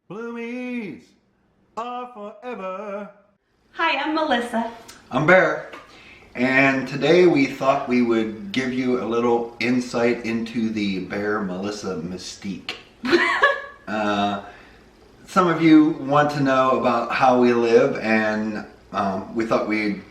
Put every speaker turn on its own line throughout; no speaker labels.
Bloomies are forever.
Hi, I'm Mellissa.
I'm Bear, and today we thought we would give you a little insight into the Bear Mellissa mystique. Some of you want to know about how we live, and we thought we'd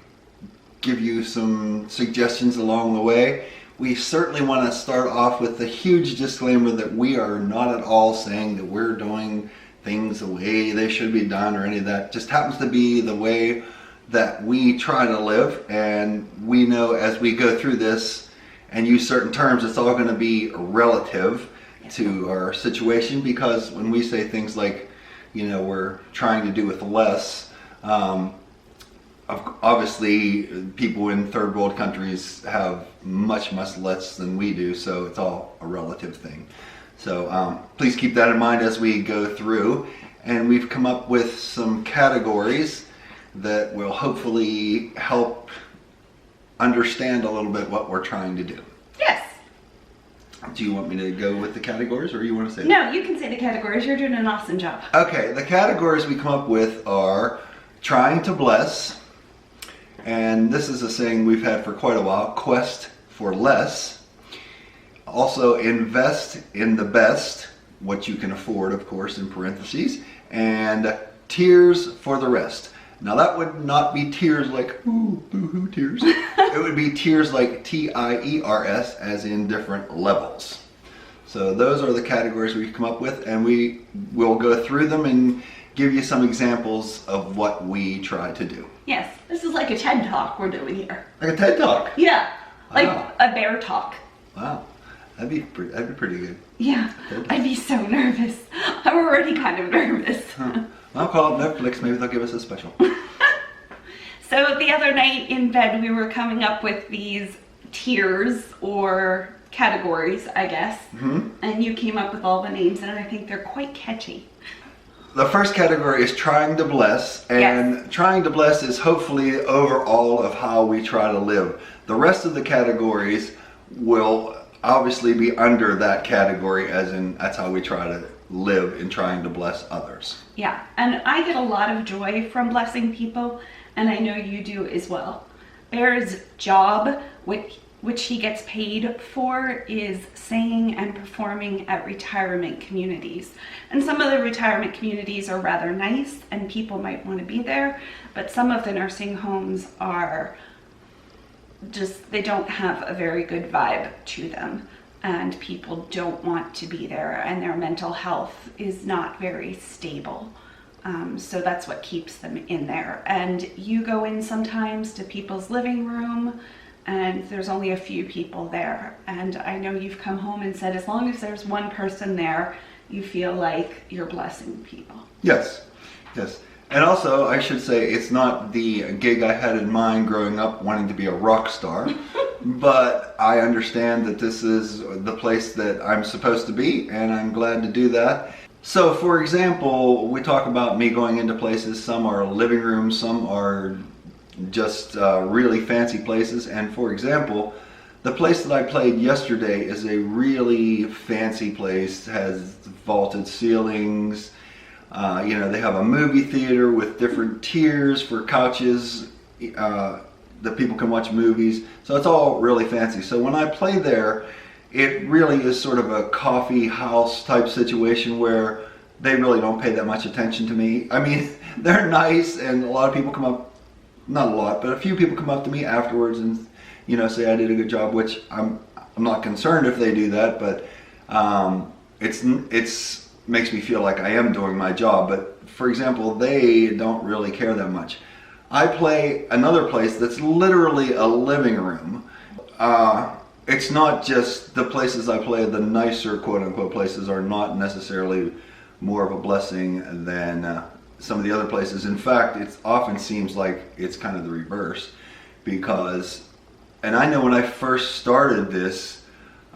give you some suggestions along the way. We certainly want to start off with the huge disclaimer that we are not at all saying that we're doing things the way they should be done or any of that. Just happens to be the way that we try to live, and we know as we go through this and use certain terms, it's all going to be relative to our situation, because when we say things like, you know, we're trying to do with less, obviously people in third world countries have much less than we do, so it's all a relative thing. So please keep that in mind as we go through, and we've come up with some categories that will hopefully help understand a little bit what we're trying to do.
Yes.
Do you want me to go with the categories, or you want to say
No, you can say the categories. You're doing an awesome job.
Okay, the categories we come up with are trying to bless, and this is a saying we've had for quite a while, quest for less. Also, invest in the best, what you can afford, of course, in parentheses, and tears for the rest. Now that would not be tears like, ooh, boo-hoo tears. It would be tears like T-I-E-R-S, as in different levels. So those are the categories we've come up with, and we will go through them and give you some examples of what we try to do.
Yes, this is like a TED Talk we're doing here.
Like a TED Talk?
Yeah, like
Wow.
a bear talk.
Wow, that'd be pretty good.
Yeah, I'd be so nervous. I'm already kind of nervous.
Huh. I'll call up Netflix, maybe they'll give us a special.
So the other night in bed, we were coming up with these tiers or categories, I guess. Mm-hmm. And you came up with all the names, and I think they're quite catchy.
The first category is trying to bless, and yes, trying to bless is hopefully overall of how we try to live. The rest of the categories will obviously be under that category, as in that's how we try to live in trying to bless others.
Yeah, and I get a lot of joy from blessing people, and I know you do as well. Bear's job, which he gets paid for, is singing and performing at retirement communities. And some of the retirement communities are rather nice and people might want to be there, but some of the nursing homes are just, they don't have a very good vibe to them, and people don't want to be there, and their mental health is not very stable. So that's what keeps them in there. And you go in sometimes to people's living room, and there's only a few people there. And I know you've come home and said, as long as there's one person there, you feel like you're blessing people.
Yes, yes. And also, I should say, it's not the gig I had in mind growing up wanting to be a rock star, but I understand that this is the place that I'm supposed to be, and I'm glad to do that. So, for example, we talk about me going into places. Some are living rooms, some are just really fancy places. And for example, the place that I played yesterday is a really fancy place. It has vaulted ceilings. You know, they have a movie theater with different tiers for couches that people can watch movies. So it's all really fancy. So when I play there, it really is sort of a coffee house type situation where they really don't pay that much attention to me. I mean, they're nice, and a lot of people come up, not a lot, but a few people come up to me afterwards and, you know, say I did a good job, which I'm not concerned if they do that, but it's makes me feel like I am doing my job. But for example, they don't really care that much. I play another place that's literally a living room. It's not just the places I play, the nicer quote-unquote places are not necessarily more of a blessing than some of the other places. In fact, it often seems like it's kind of the reverse, because, and I know when I first started this,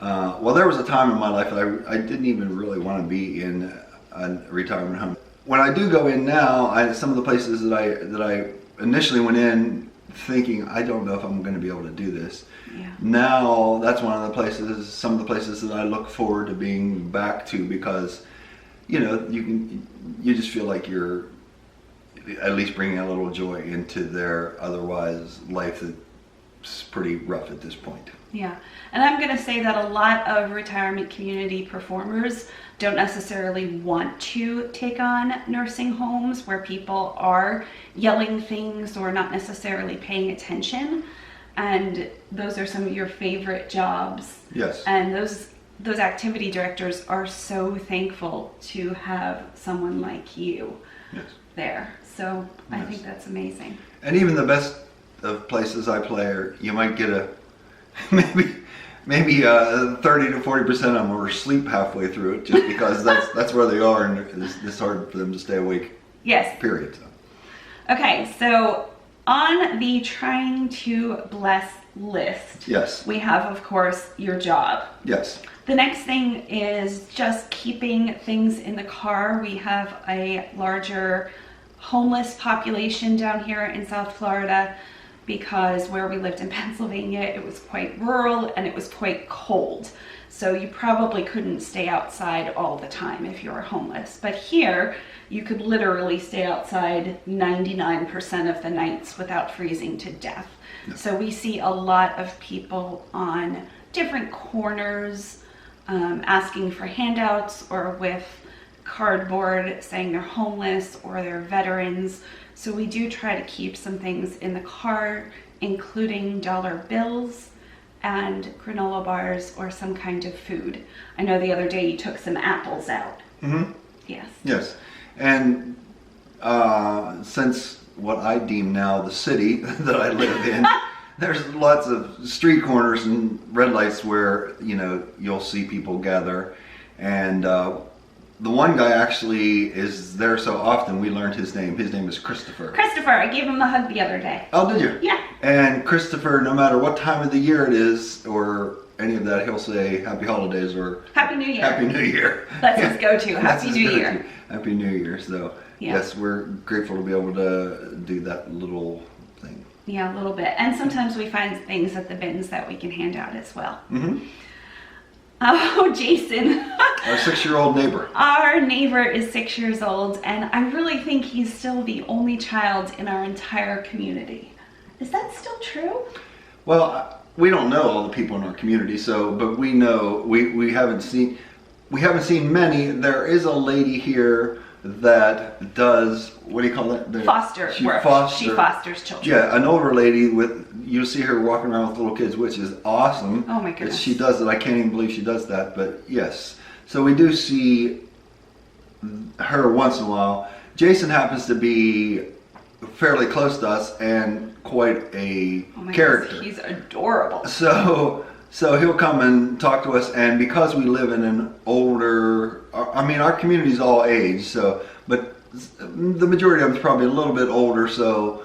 well, there was a time in my life that I didn't even really want to be in a retirement home. When I do go in now, some of the places that I initially went in thinking, I don't know if I'm going to be able to do this. Yeah. Now, that's one of the places, some of the places that I look forward to being back to, because you just feel like you're at least bringing a little joy into their otherwise life that's pretty rough at this point.
Yeah, and I'm going to say that a lot of retirement community performers don't necessarily want to take on nursing homes where people are yelling things or not necessarily paying attention. And those are some of your favorite jobs.
Yes.
And those activity directors are so thankful to have someone like you there. So I think that's amazing.
And even the best of places I play, you might get a maybe 30 to 40% of them will sleep halfway through it, just because that's where they are, and it's hard for them to stay awake.
Yes.
Period. So.
Okay, so on the trying to bless list,
yes,
we have, of course, your job.
Yes.
The next thing is just keeping things in the car. We have a larger homeless population down here in South Florida, because where we lived in Pennsylvania, it was quite rural and it was quite cold. So you probably couldn't stay outside all the time if you were homeless. But here, you could literally stay outside 99% of the nights without freezing to death. So we see a lot of people on different corners asking for handouts, or with cardboard saying they're homeless or they're veterans. So we do try to keep some things in the car, including dollar bills and granola bars or some kind of food. I know the other day you took some apples out.
Mm-hmm.
Yes.
Yes. And since what I deem now the city that I live in, there's lots of street corners and red lights where, you'll see people gather. And the one guy actually is there so often, we learned his name. His name is Christopher.
Christopher, I gave him a hug the other day.
Oh, did you?
Yeah.
And Christopher, no matter what time of the year it is or any of that, he'll say Happy Holidays or
Happy New Year.
Happy New Year.
That's his go-to. Happy New Year.
Happy New Year. So, yes, we're grateful to be able to do that little thing.
Yeah, a little bit. And sometimes we find things at the bins that we can hand out as well.
Mm-hmm.
Oh, Jason.
Our 6-year-old neighbor.
Our neighbor is 6 years old, and I really think he's still the only child in our entire community. Is that still true?
Well, we don't know all the people in our community, but we know we haven't seen many. There is a lady here that does, what do you call it?
Foster work. She fosters children.
Yeah, an older lady you see her walking around with little kids, which is awesome.
Oh my goodness.
She does it. I can't even believe she does that, but yes. So we do see her once in a while. Jason happens to be fairly close to us and quite a character.
Goodness, he's adorable.
So he'll come and talk to us, and because we live in an older, our community's all age, but the majority of them's probably a little bit older, so,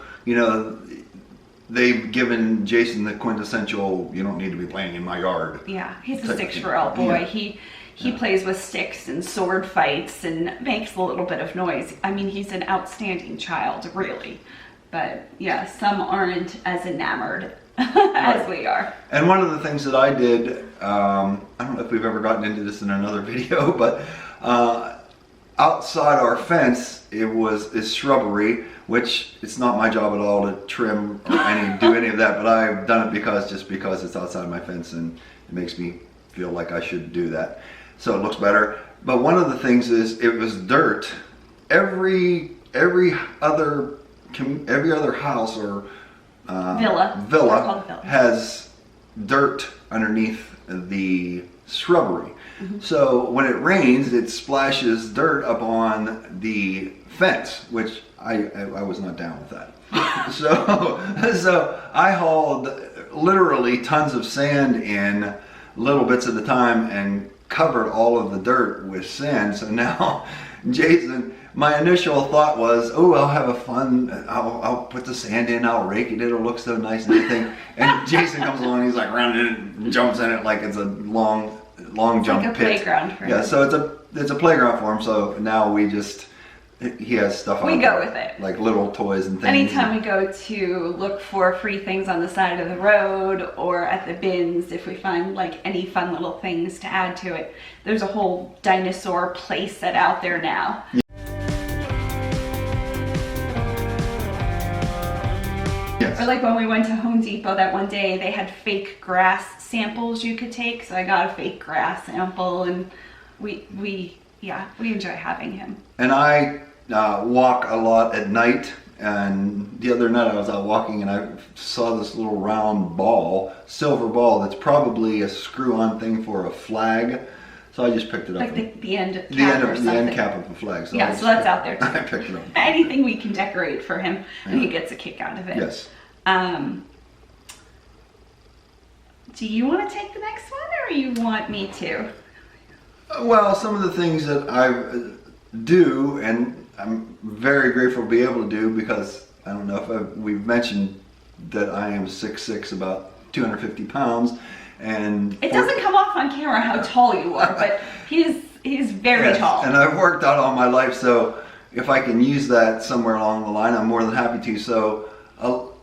they've given Jason the quintessential, you don't need to be playing in my yard.
Yeah, he's a 6-year-old boy.
Yeah.
He plays with sticks and sword fights and makes a little bit of noise. I mean, he's an outstanding child, really. But yeah, some aren't as enamored as we are.
And one of the things that I did, I don't know if we've ever gotten into this in another video, but outside our fence, is shrubbery, which it's not my job at all to trim or do any of that, but I've done it because it's outside my fence and it makes me feel like I should do that. So it looks better. But one of the things is it was dirt. Every other house or villa has dirt underneath the shrubbery. Mm-hmm. So when it rains, it splashes dirt up on the fence, which I was not down with that. So I hauled literally tons of sand in little bits at a time and covered all of the dirt with sand. So now, Jason, my initial thought was, I'll have a fun, I'll put the sand in, I'll rake it, it'll look so nice and everything. And Jason comes along, he's like rounding it and jumps in it like it's a long jump
like a
pit.
Playground for him.
Yeah, so it's a playground for him. So now we just he has stuff.
We go with it.
Like little toys and things.
Anytime we go to look for free things on the side of the road or at the bins, if we find like any fun little things to add to it, there's a whole dinosaur play set out there now.
Yes.
Or like when we went to Home Depot that one day, they had fake grass samples you could take. So I got a fake grass sample, and we enjoy having him.
And I walk a lot at night, and the other night I was out walking and I saw this little round ball, silver ball, that's probably a screw-on thing for a flag. So I just picked it up.
Like the end cap or something.
The end cap of a flag. So
yeah, so that's out there too.
I picked it up.
Anything we can decorate for him, and he gets a kick out of it.
Yes.
Do you want to take the next one, or you want me to?
Well, some of the things that I do, and I'm very grateful to be able to do, because I don't know if we've mentioned that I am 6'6", about 250 pounds, and
it doesn't come off on camera how tall you are, but he's very tall.
And I've worked out all my life, so if I can use that somewhere along the line, I'm more than happy to. So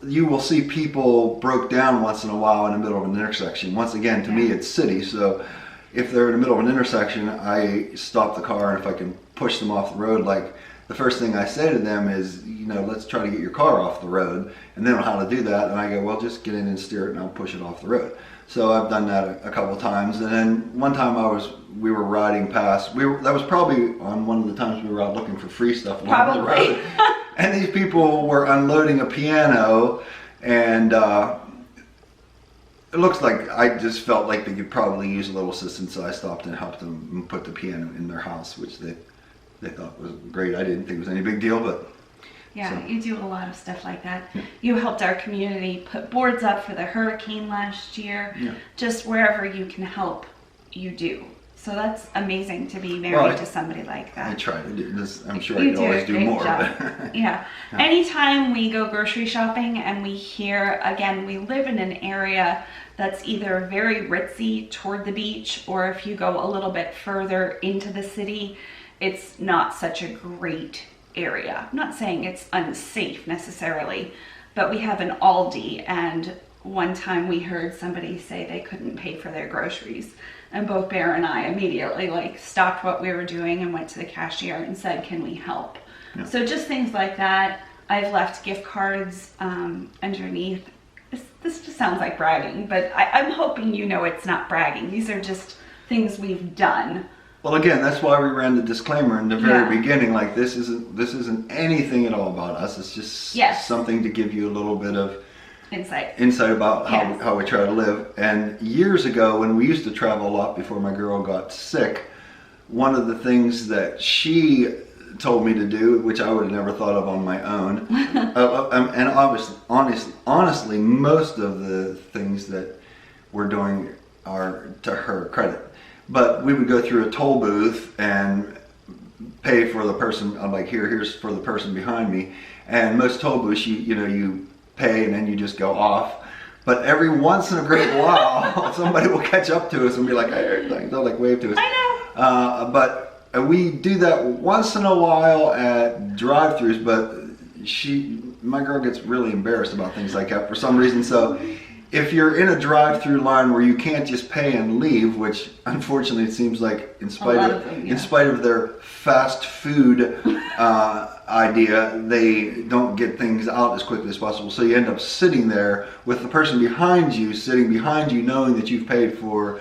you will see people broke down once in a while in the middle of an intersection. Once again, to me, it's city, so if they're in the middle of an intersection, I stop the car, and if I can push them off the road, like the first thing I say to them is, let's try to get your car off the road, and they don't know how to do that, and I go, well, just get in and steer it and I'll push it off the road. So I've done that a couple times, and then one time we were riding past, that was probably on one of the times we were out looking for free stuff along the road, and these people were unloading a piano, and it looks like I just felt like they could probably use a little assistance, so I stopped and helped them put the piano in their house, which they thought was great. I didn't think it was any big deal, but
yeah,
so.
You do a lot of stuff like that.
Yeah.
You helped our community put boards up for the hurricane last year.
Yeah.
Just wherever you can help, you do. So that's amazing to be married to somebody like that.
I try to do this. I'm sure I
You
could
do
always
a
do
great
more.
job.
But
Yeah. Anytime we go grocery shopping and we hear, again, we live in an area that's either very ritzy toward the beach, or if you go a little bit further into the city, it's not such a great area. I'm not saying it's unsafe necessarily, but we have an Aldi, and one time we heard somebody say they couldn't pay for their groceries, and both Bear and I immediately stopped what we were doing and went to the cashier and said, can we help?
Yeah.
So just things like that. I've left gift cards underneath. This just sounds like bragging, but I'm hoping it's not bragging. These are just things we've done.
well, again, that's why we ran the disclaimer in the very
Yeah.
beginning. Like this isn't anything at all about us. It's just something to give you a little bit of insight about how we try to live. And years ago, when we used to travel a lot before my girl got sick, one of the things that she told me to do, which I would have never thought of on my own, and honestly, most of the things that we're doing are to her credit. But we would go through a toll booth and pay for the person. I'm like, here's for the person behind me. And most toll booths, you pay and then you just go off. But every once in a great while, somebody will catch up to us and be like, hey, they'll wave to us.
I know.
But we do that once in a while at drive-thrus. But my girl gets really embarrassed about things like that for some reason. So if you're in a drive-through line where you can't just pay and leave, which unfortunately it seems like in spite of their fast food idea, they don't get things out as quickly as possible. So you end up sitting there with the person sitting behind you, knowing that you've paid for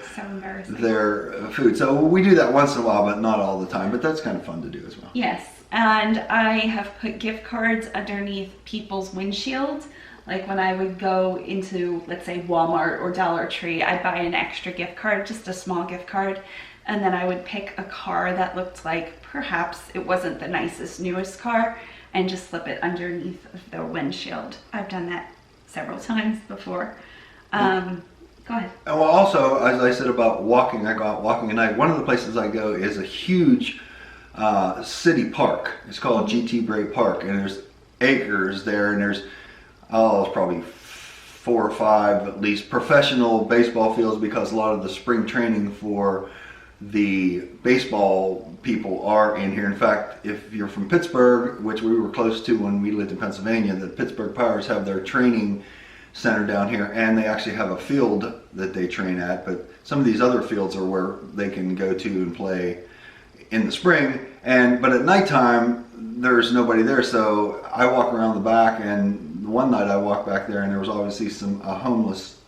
their food. So we do that once in a while, but not all the time. But that's kind of fun to do as well.
Yes, and I have put gift cards underneath people's windshields. Like when I would go into, let's say, Walmart or Dollar Tree, I'd buy an extra gift card, just a small gift card, and then I would pick a car that looked like perhaps it wasn't the nicest, newest car, and just slip it underneath of their windshield. I've done that several times before. Go ahead.
Well, also, as I said about walking, I go out walking at night. One of the places I go is a huge city park. It's called GT Bray Park, and there's acres there, and there's it's probably 4 or 5 at least professional baseball fields, because a lot of the spring training for the baseball people are in here. In fact, if you're from Pittsburgh, which we were close to when we lived in Pennsylvania, the Pittsburgh Pirates have their training center down here, and they actually have a field that they train at, but some of these other fields are where they can go to and play in the spring, but at nighttime there's nobody there, so I walk around the back, and one night I walked back there and there was obviously some homeless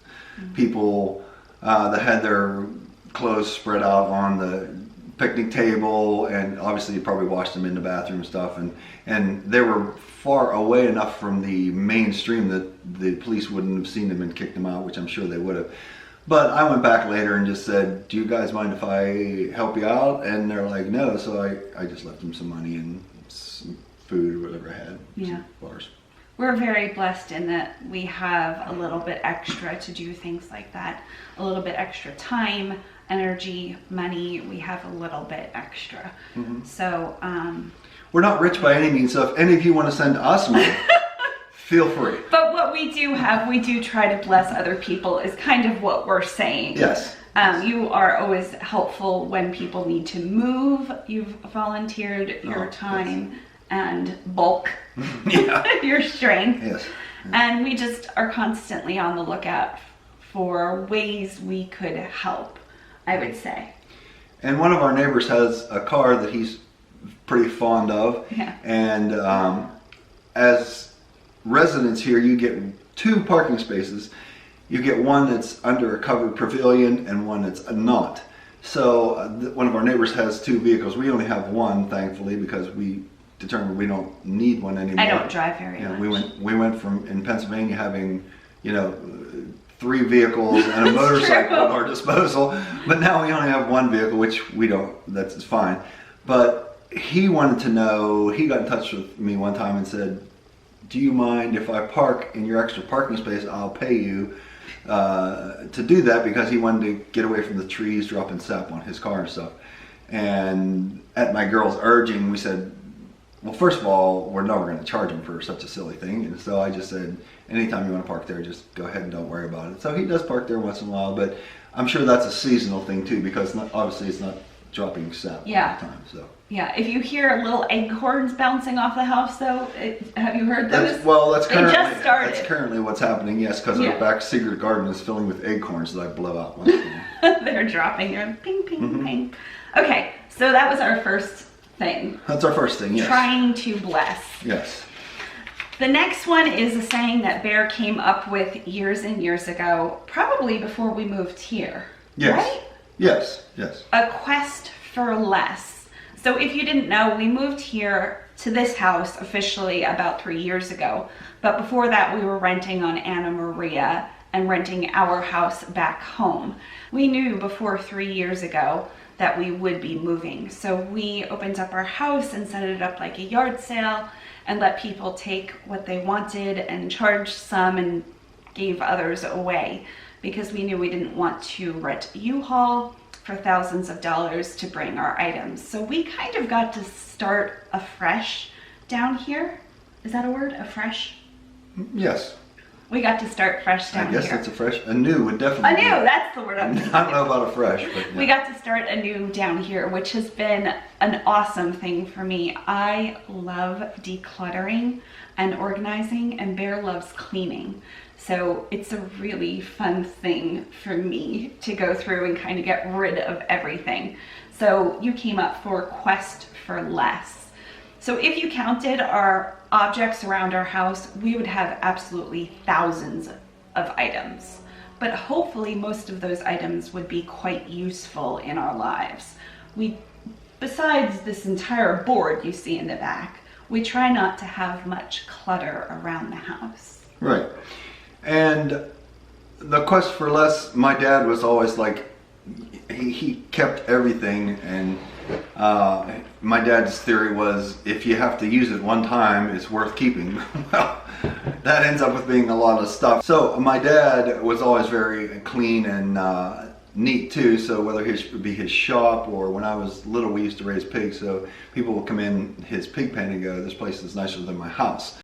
people that had their clothes spread out on the picnic table, and obviously you probably washed them in the bathroom and stuff, and they were far away enough from the mainstream that the police wouldn't have seen them and kicked them out, which I'm sure they would have. But I went back later and just said, do you guys mind if I help you out? And they're like, no. So I just left them some money and some food or whatever I had.
Yeah.
Bars.
We're very blessed in that we have a little bit extra to do things like that. A little bit extra time, energy, money. We have a little bit extra.
Mm-hmm.
So,
we're not rich by any means, so if any of you want to send us money, feel free.
but what we do have, we do try to bless other people is kind of what we're saying.
Yes.
You are always helpful when people need to move. You've volunteered your time and bulk, your strength.
Yes.
And we just are constantly on the lookout for ways we could help, I would say.
And one of our neighbors has a car that he's pretty fond of.
Yeah.
And as residents here, you get 2 parking spaces. You get one that's under a covered pavilion and one that's not. So one of our neighbors has 2 vehicles. We only have one, thankfully, because we determined we don't need one anymore.
I don't drive very much.
We went from in Pennsylvania having 3 vehicles and a motorcycle at our disposal, but now we only have 1 vehicle, which we don't. That's fine. But he wanted to know. He got in touch with me one time and said, "Do you mind if I park in your extra parking space? I'll pay you to do that," because he wanted to get away from the trees dropping sap on his car and stuff. And at my girl's urging, we said, well, first of all, we're never going to charge him for such a silly thing. And so I just said, anytime you want to park there, just go ahead and don't worry about it. So he does park there once in a while, but I'm sure that's a seasonal thing too, because obviously it's not dropping sap all the time. So.
Yeah, if you hear little acorns bouncing off the house though, have you heard those?
That's currently what's happening, yes, because our back secret garden is filling with acorns that I blow out once in a while.
They're dropping, they're ping, ping, ping. Okay, so that was our first thing.
That's our first thing, yes.
Trying to bless.
Yes.
The next one is a saying that Bear came up with years and years ago, probably before we moved here.
Yes.
Right?
Yes, yes.
A quest for less. So if you didn't know, we moved here to this house officially about 3 years ago. But before that, we were renting on Anna Maria and renting our house back home. We knew before 3 years ago that we would be moving. So we opened up our house and set it up like a yard sale and let people take what they wanted and charged some and gave others away, because we knew we didn't want to rent a U-Haul for thousands of dollars to bring our items. So we kind of got to start afresh down here. Is that a word? Afresh?
Yes.
We got to start fresh down here.
I guess it's anew would definitely
Anew, that's the word I'm thinking.
I don't know about a fresh, but yeah.
We got to start anew down here, which has been an awesome thing for me. I love decluttering and organizing, and Bear loves cleaning. So it's a really fun thing for me to go through and kind of get rid of everything. So you came up for quest for less. So if you counted our objects around our house, we would have absolutely thousands of items. But hopefully most of those items would be quite useful in our lives. Besides this entire board you see in the back, we try not to have much clutter around the house.
Right. And the quest for less, my dad was always like, he kept everything, and my dad's theory was, if you have to use it one time, it's worth keeping. Well, that ends up with being a lot of stuff. So my dad was always very clean and neat too, so whether it would be his shop or when I was little we used to raise pigs, so people would come in his pig pen and go, this place is nicer than my house.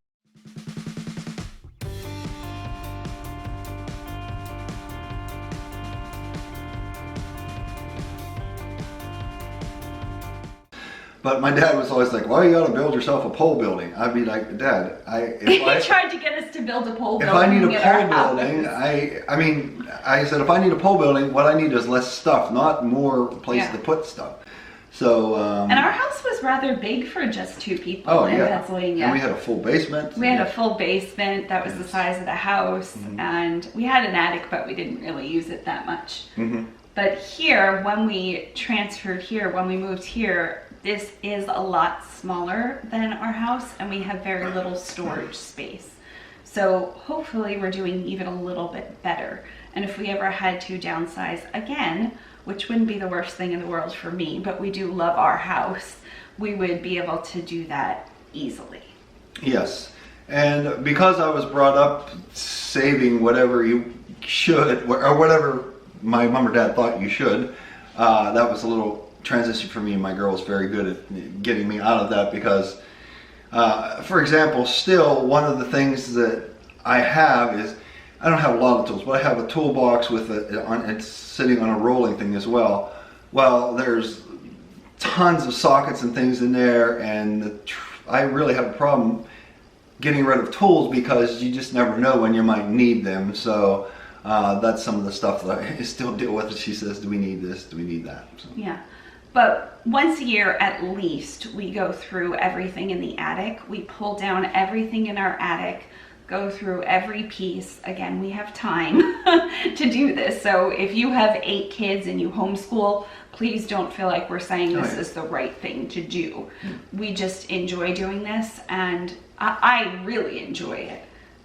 But my dad was always like, well, you ought to build yourself a pole building. I'd be like, Dad,
He tried to get us to build a pole building.
if I need a
at our
pole building,
house.
I said, if I need a pole building, what I need is less stuff, not more places to put stuff. So,
and our house was rather big for just 2 people in Pennsylvania.
And we had a full basement.
We had a full basement that was the size of the house, and we had an attic, but we didn't really use it that much. But here, when we transferred here, when we moved here, this is a lot smaller than our house, and we have very little storage space. So hopefully we're doing even a little bit better. And if we ever had to downsize again, which wouldn't be the worst thing in the world for me, but we do love our house, we would be able to do that easily.
Yes. And because I was brought up saving whatever you should, or whatever my mom or dad thought you should, that was a little transition for me, and my girl was very good at getting me out of that because, for example, still one of the things that I have is, I don't have a lot of tools, but I have a toolbox with it's sitting on a rolling thing as well. Well, there's tons of sockets and things in there, and I really have a problem getting rid of tools because you just never know when you might need them. So that's some of the stuff that I still deal with. She says, do we need this? Do we need that? So.
Yeah. But once a year at least, we go through everything in the attic. We pull down everything in our attic, go through every piece. Again, we have time to do this. So if you have 8 kids and you homeschool, please don't feel like we're saying this is the right thing to do. We just enjoy doing this, and I really enjoy it.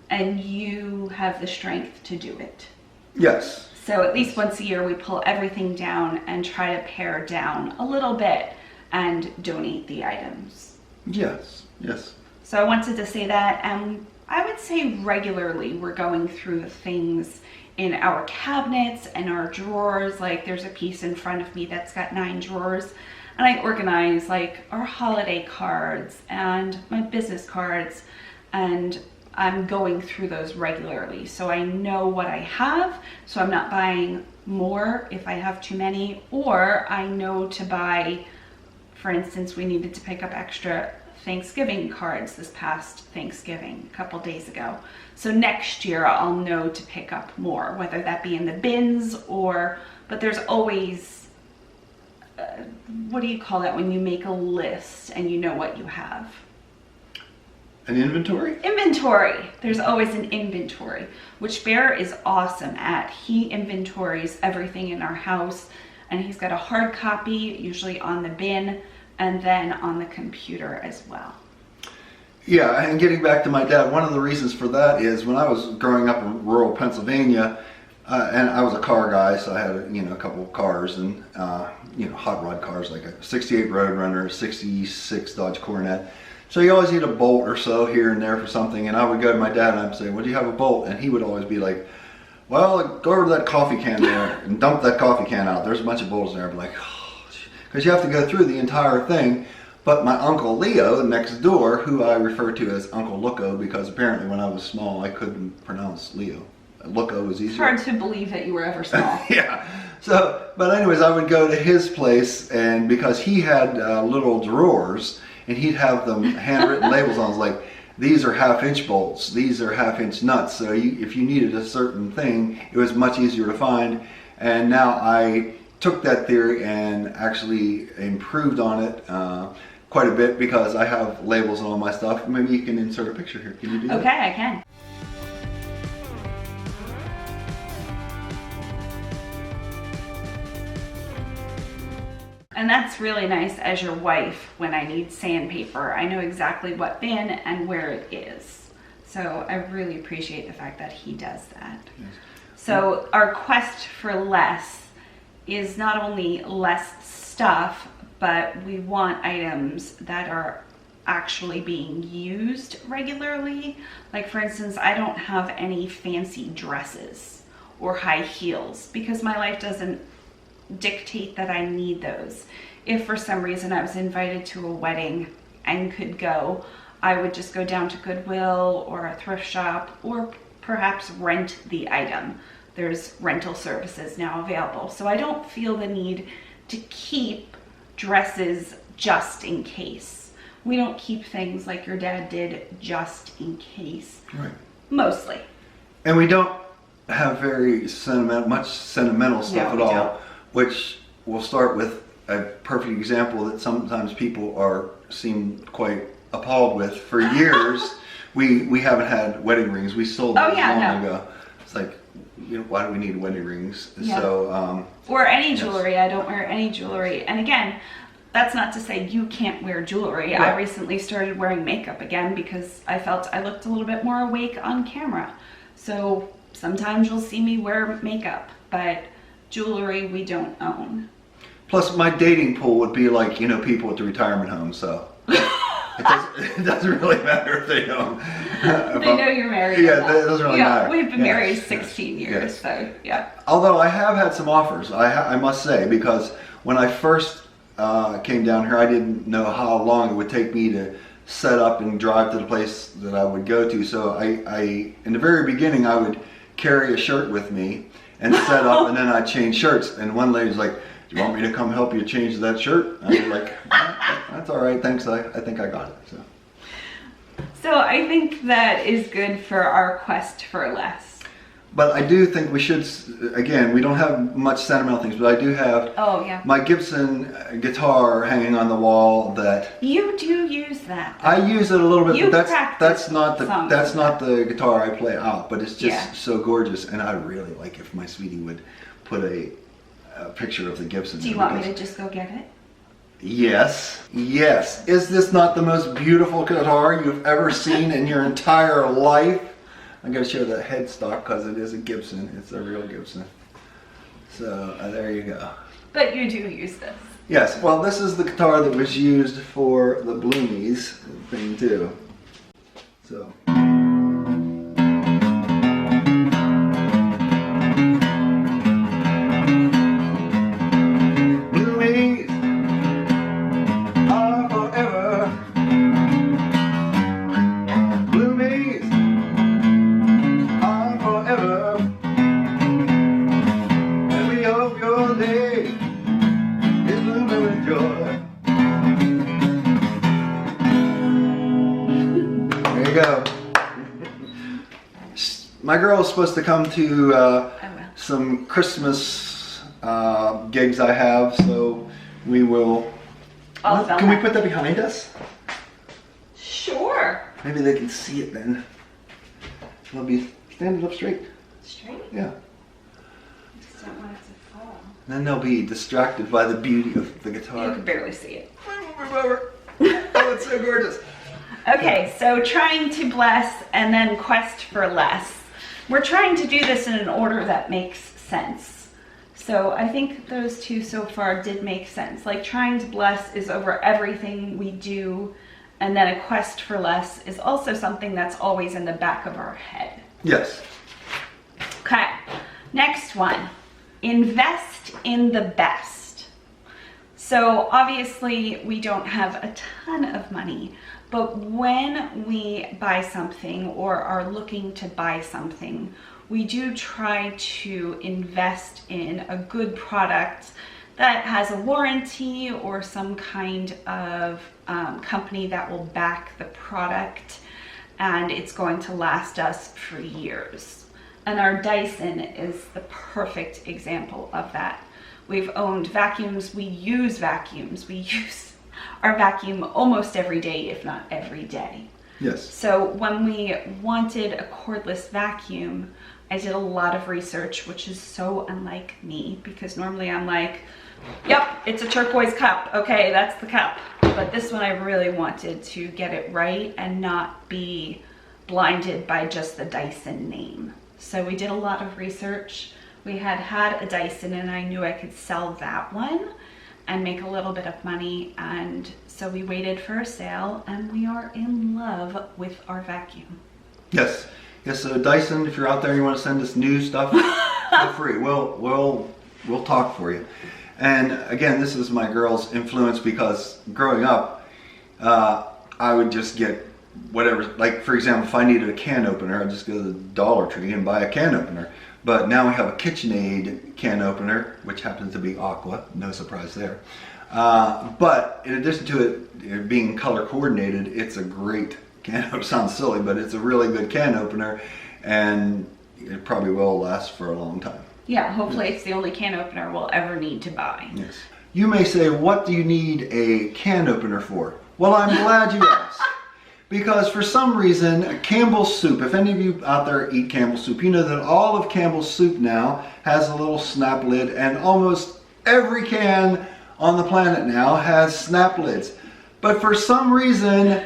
And you have the strength to do it.
Yes.
So at least once a year we pull everything down and try to pare down a little bit and donate the items.
Yes, yes.
So I wanted to say that, and I would say regularly we're going through things in our cabinets and our drawers. Like there's a piece in front of me that's got 9 drawers, and I organize like our holiday cards and my business cards, and I'm going through those regularly. So I know what I have, so I'm not buying more if I have too many, or I know to buy, for instance, we needed to pick up extra Thanksgiving cards this past Thanksgiving a couple days ago. So next year I'll know to pick up more, whether that be in the bins but there's always, what do you call that when you make a list and you know what you have?
An inventory?
Inventory. There's always an inventory, which Bear is awesome at. He inventories everything in our house, and he's got a hard copy, usually on the bin, and then on the computer as well.
Yeah, and getting back to my dad, one of the reasons for that is when I was growing up in rural Pennsylvania, and I was a car guy, so I had a couple of cars and hot rod cars like a '68 Roadrunner, '66 Dodge Coronet. So you always need a bolt or so here and there for something, and I would go to my dad and I'd say, "Well, do you have a bolt?" And he would always be like, "Well, go over to that coffee can there and dump that coffee can out. There's a bunch of bolts there." I'd be like, because you have to go through the entire thing. But my Uncle Leo next door, who I refer to as Uncle Loco, because apparently when I was small I couldn't pronounce Leo. Loco was easier.
It's hard to believe that you were ever small.
Yeah. So, but anyways, I would go to his place, and because he had little drawers, and he'd have them handwritten labels on, like, these are 1/2-inch bolts, these are 1/2-inch nuts. So if you needed a certain thing, it was much easier to find. And now I took that theory and actually improved on it quite a bit, because I have labels on all my stuff. Maybe you can insert a picture here. Can you do that?
Okay, I can. And that's really nice as your wife. When I need sandpaper, I know exactly what bin and where it is. So I really appreciate the fact that he does that. Yes. So our quest for less is not only less stuff, but we want items that are actually being used regularly. Like, for instance, I don't have any fancy dresses or high heels because my life doesn't dictate that I need those. If for some reason I was invited to a wedding and could go, I would just go down to Goodwill or a thrift shop, or perhaps rent the item. There's rental services now available. So I don't feel the need to keep dresses just in case. We don't keep things like your dad did just in case.
Right.
Mostly.
And we don't have much sentimental stuff
No,
at
we
all,
don't.
which we'll start with a perfect example that sometimes people seem quite appalled with. For years, we haven't had wedding rings. We sold those long ago. It's like, why do we need wedding rings?
Yeah.
So,
or any jewelry. I don't wear any jewelry. And again, that's not to say you can't wear jewelry.
Right.
I recently started wearing makeup again because I felt I looked a little bit more awake on camera. So sometimes you'll see me wear makeup, but jewelry we don't own.
plus my dating pool would be like, people at the retirement home, so it doesn't really matter if they know.
They know you're married.
Yeah, that doesn't really matter.
We've been
Yes,
married
yes,
16 years,
yes.
so yeah.
Although I have had some offers, I must say, because when I first came down here, I didn't know how long it would take me to set up and drive to the place that I would go to. So I in the very beginning, I would carry a shirt with me and set up, and then I'd change shirts. And one lady's like, "Do you want me to come help you change that shirt?" I was like, "That's all right, thanks. I think I got it."
So I think that is good for our quest for less.
But I do think we should, again, we don't have much sentimental things, but I do have my Gibson guitar hanging on the wall that
You do use that.
I use it a little bit,
You
but
practice
that's not the guitar I play out, but it's just so gorgeous, and I really like if my sweetie would put a picture of the Gibson.
Do you want me to just go get it?
Yes. Is this not the most beautiful guitar you've ever seen in your entire life? I'm going to show the headstock because it is a Gibson. It's a real Gibson. So there you go.
But you do use this.
Yes, well, this is the guitar that was used for the Bloomies thing too. So. Bloomies are forever. Bloomies are forever. And we hope your day is blooming with joy. There you go. My girl is supposed to come to some Christmas gigs I have, so we will. Can we put that behind us?
Sure.
Maybe they can see it then. They'll be standing up straight.
Straight?
Yeah.
Just don't want it to fall.
And then they'll be distracted by the beauty of the guitar.
You can barely see it.
Oh, it's so gorgeous.
Okay, so trying to bless and then quest for less. We're trying to do this in an order that makes sense. So I think those two so far did make sense. Like trying to bless is over everything we do, and then a quest for less is also something that's always in the back of our head.
Yes.
Okay, next one. Invest in the best. So obviously we don't have a ton of money, but when we buy something or are looking to buy something, we do try to invest in a good product that has a warranty or some kind of company that will back the product, and it's going to last us for years. And our Dyson is the perfect example of that. We've owned vacuums, we use our vacuum almost every day, if not every day.
Yes.
So when we wanted a cordless vacuum, I did a lot of research, which is so unlike me, because normally I'm like, yep, it's a turquoise cup. Okay, that's the cup. But this one I really wanted to get it right and not be blinded by just the Dyson name. So we did a lot of research. We had a Dyson and I knew I could sell that one and make a little bit of money, and so we waited for a sale and we are in love with our vacuum.
Yes. So Dyson, if you're out there and you want to send us new stuff, feel free. We'll talk for you. And again, this is my girl's influence, because growing up, I would just get whatever. Like for example, if I needed a can opener, I'd just go to the Dollar Tree and buy a can opener. But now we have a KitchenAid can opener, which happens to be Aqua. No surprise there. But in addition to it being color coordinated, it's a great can opener. Sounds silly, but it's a really good can opener, and it probably will last for a long time.
Yeah, hopefully it's the only can opener we'll ever need to buy.
Yes. You may say, what do you need a can opener for? Well, I'm glad you asked. Because for some reason, Campbell's soup, if any of you out there eat Campbell's soup, you know that all of Campbell's soup now has a little snap lid, and almost every can on the planet now has snap lids. But for some reason,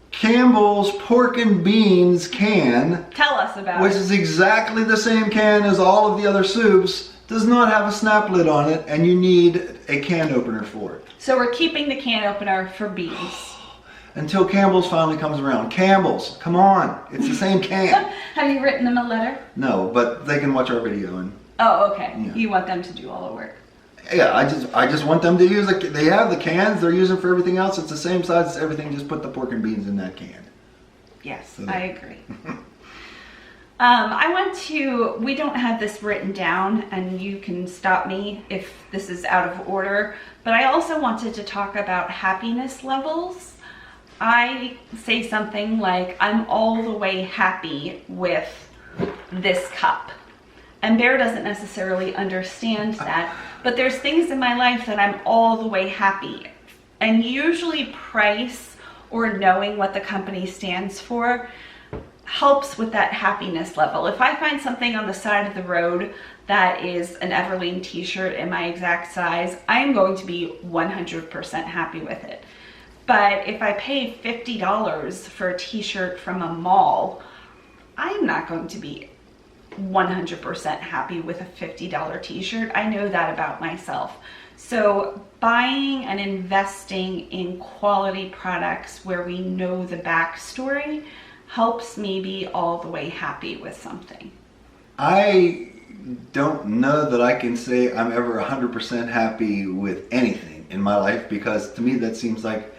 Campbell's pork and beans can,
Tell us about
which
it.
is exactly the same can as all of the other soups, does not have a snap lid on it, and you need a can opener for it.
So we're keeping the can opener for beans.
Until Campbell's finally comes around. Campbell's, come on, it's the same can.
Have you written them a letter?
No, but they can watch our video, and
Oh, okay.
Yeah.
You want them to do all the work.
yeah, I just want them to use it. They have the cans they're using for everything else. It's the same size as everything. Just put the pork and beans in that can.
Yes,
So
I agree. We don't have this written down, and you can stop me if this is out of order, but I also wanted to talk about happiness levels. I say something like, I'm all the way happy with this cup. And Bear doesn't necessarily understand that, but there's things in my life that I'm all the way happy. And usually price or knowing what the company stands for helps with that happiness level. If I find something on the side of the road that is an Everlane t-shirt in my exact size, I am going to be 100% happy with it. But if I pay $50 for a t-shirt from a mall, I'm not going to be 100% happy with a $50 t-shirt. I know that about myself. So buying and investing in quality products where we know the backstory helps me be all the way happy with something.
I don't know that I can say I'm ever 100% happy with anything in my life, because to me that seems like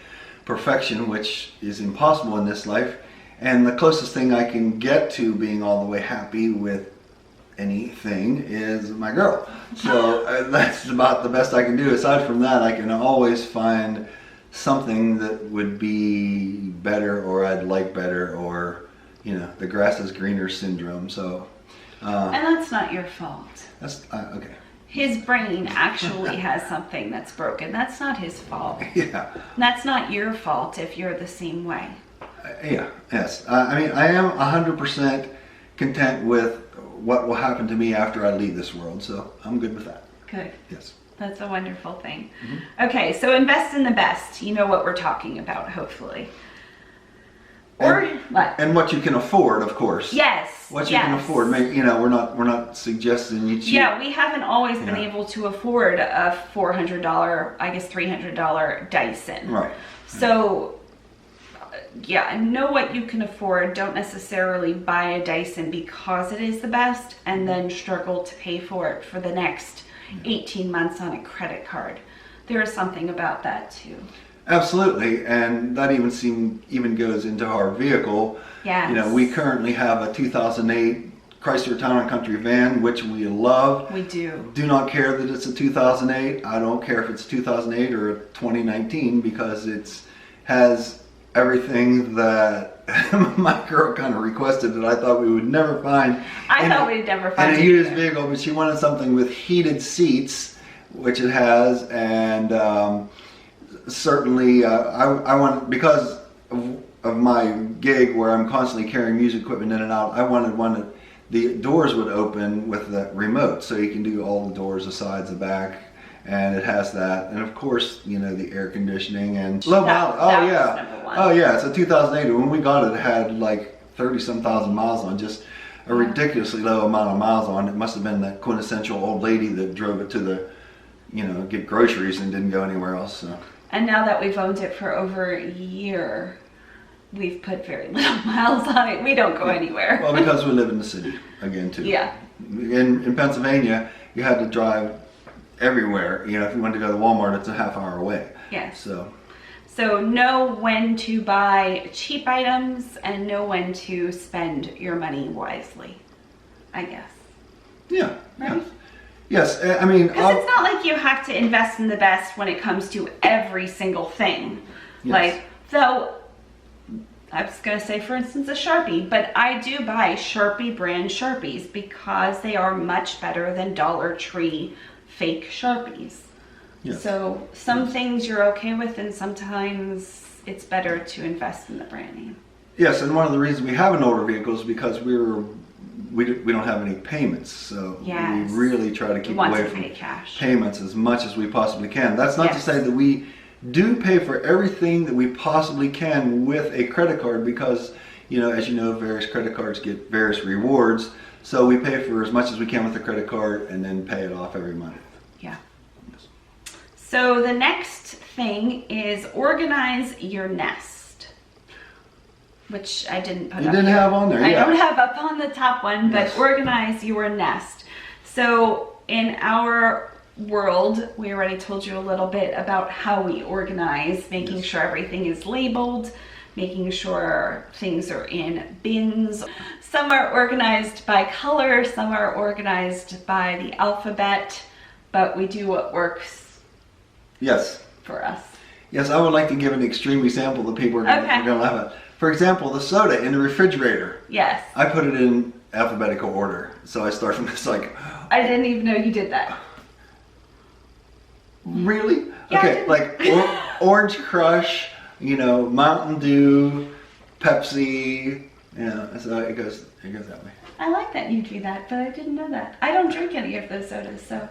perfection, which is impossible in this life. And the closest thing I can get to being all the way happy with anything is my girl. So that's about the best I can do. Aside from that, I can always find something that would be better, or I'd like better, or, you know, the grass is greener syndrome. So
and that's not your fault.
that's okay.
His brain actually has something that's broken. That's not his fault.
Yeah.
That's not your fault if you're the same way.
Yeah, yes. I mean, I am 100% content with what will happen to me after I leave this world, so I'm good with that.
Good.
Yes.
That's a wonderful thing. Okay, so invest in the best. You know what we're talking about, hopefully. Or what?
And what you can afford, of course.
Yes.
What you can afford. You know, we're not suggesting you cheap.
Yeah, we haven't always been
Yeah.
able to afford a $400, I guess $300 Dyson.
Right.
So, yeah, know what you can afford. Don't necessarily buy a Dyson because it is the best and then struggle to pay for it for the next 18 months on a credit card. There is something about that too.
Absolutely, and that even goes into our vehicle.
Yes.
You know, we currently have a 2008 Chrysler Town & Country van, which we love.
We do.
Do not care that it's a 2008. I don't care if it's 2008 or 2019, because it's has everything that my girl kind of requested that I thought we would never find.
I thought we'd never find
in a
it
used
either.
vehicle, but she wanted something with heated seats, which it has, and certainly I want, because of my gig where I'm constantly carrying music equipment in and out, I wanted one that the doors would open with the remote, so you can do all the doors, the sides, the back, and it has that, and of course, you know, the air conditioning and low mileage.
That
Oh
was
yeah,
number one.
oh yeah. It's a 2008. When we got it, it had like 30-some thousand miles on, just a ridiculously low amount of miles on. It must have been that quintessential old lady that drove it to the, you know, get groceries and didn't go anywhere else. So.
And now that we've owned it for over a year, we've put very little miles on it. We don't go anywhere.
Well, because we live in the city again too.
Yeah.
In Pennsylvania, you had to drive everywhere. You know, if you wanted to go to Walmart, it's a half hour away.
Yes.
So
know when to buy cheap items and know when to spend your money wisely, I guess.
yeah,
Right?
Yes, I mean,
Because it's not like you have to invest in the best when it comes to every single thing.
Yes.
Like, though, I was going to say, for instance, a Sharpie, but I do buy Sharpie brand Sharpies because they are much better than Dollar Tree fake Sharpies.
Yes.
So some things you're okay with, and sometimes it's better to invest in the brand name.
Yes, and one of the reasons we have an older vehicle is because we don't have any payments, so
Yes.
we really try to keep
want
away
to
from
pay cash.
payments as much as we possibly can. That's not to
Yes.
say that we do pay for everything that we possibly can with a credit card, because, you know, as you know, various credit cards get various rewards, so we pay for as much as we can with the credit card and then pay it off every month.
Yeah. So the next thing is organize your nest, which I didn't put
You
up
didn't
here.
have on there,
I
yeah.
don't have up on the top one, but
Yes.
organize your nest. So in our world, we already told you a little bit about how we organize, making
Yes.
sure everything is labeled, making sure things are in bins. Some are organized by color, some are organized by the alphabet, but we do what works
Yes.
for us.
Yes, I would like to give an extreme example that people are going
Okay.
to laugh at. For example, the soda in the refrigerator.
Yes.
I put it in alphabetical order. So I start from this, like,
I didn't even know you did that.
really?
Yeah, I
Okay,
didn't.
like Orange Crush, you know, Mountain Dew, Pepsi, so it goes that way.
I like that you do that, but I didn't know that. I don't drink any of those sodas, so.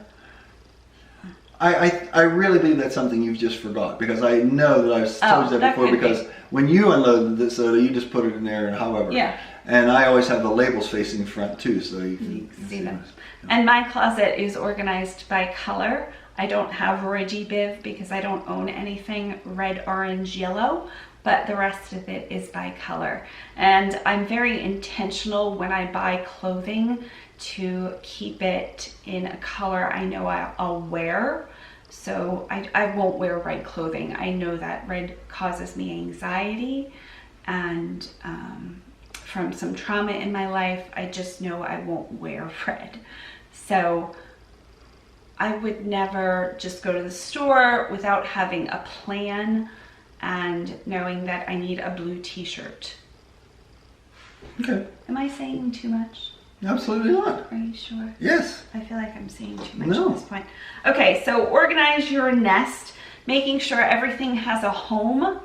I really believe that's something you've just forgot, because I know that I've told you that
that
before,
could be.
because when you unload the soda, you just put it in there and however.
Yeah.
And I always have the labels facing front too, so you can
See them.
those.
And my closet is organized by color. I don't have Regibiv because I don't own anything red, orange, yellow, but the rest of it is by color. And I'm very intentional when I buy clothing to keep it in a color I know I'll wear. So I won't wear red clothing. I know that red causes me anxiety, and from some trauma in my life, I just know I won't wear red. So I would never just go to the store without having a plan and knowing that I need a blue t-shirt.
Okay,
Am I saying too much?
absolutely not.
Are you sure?
Yes.
I feel like I'm saying too much
No.
at this point. Okay, so organize your nest, making sure everything has a home.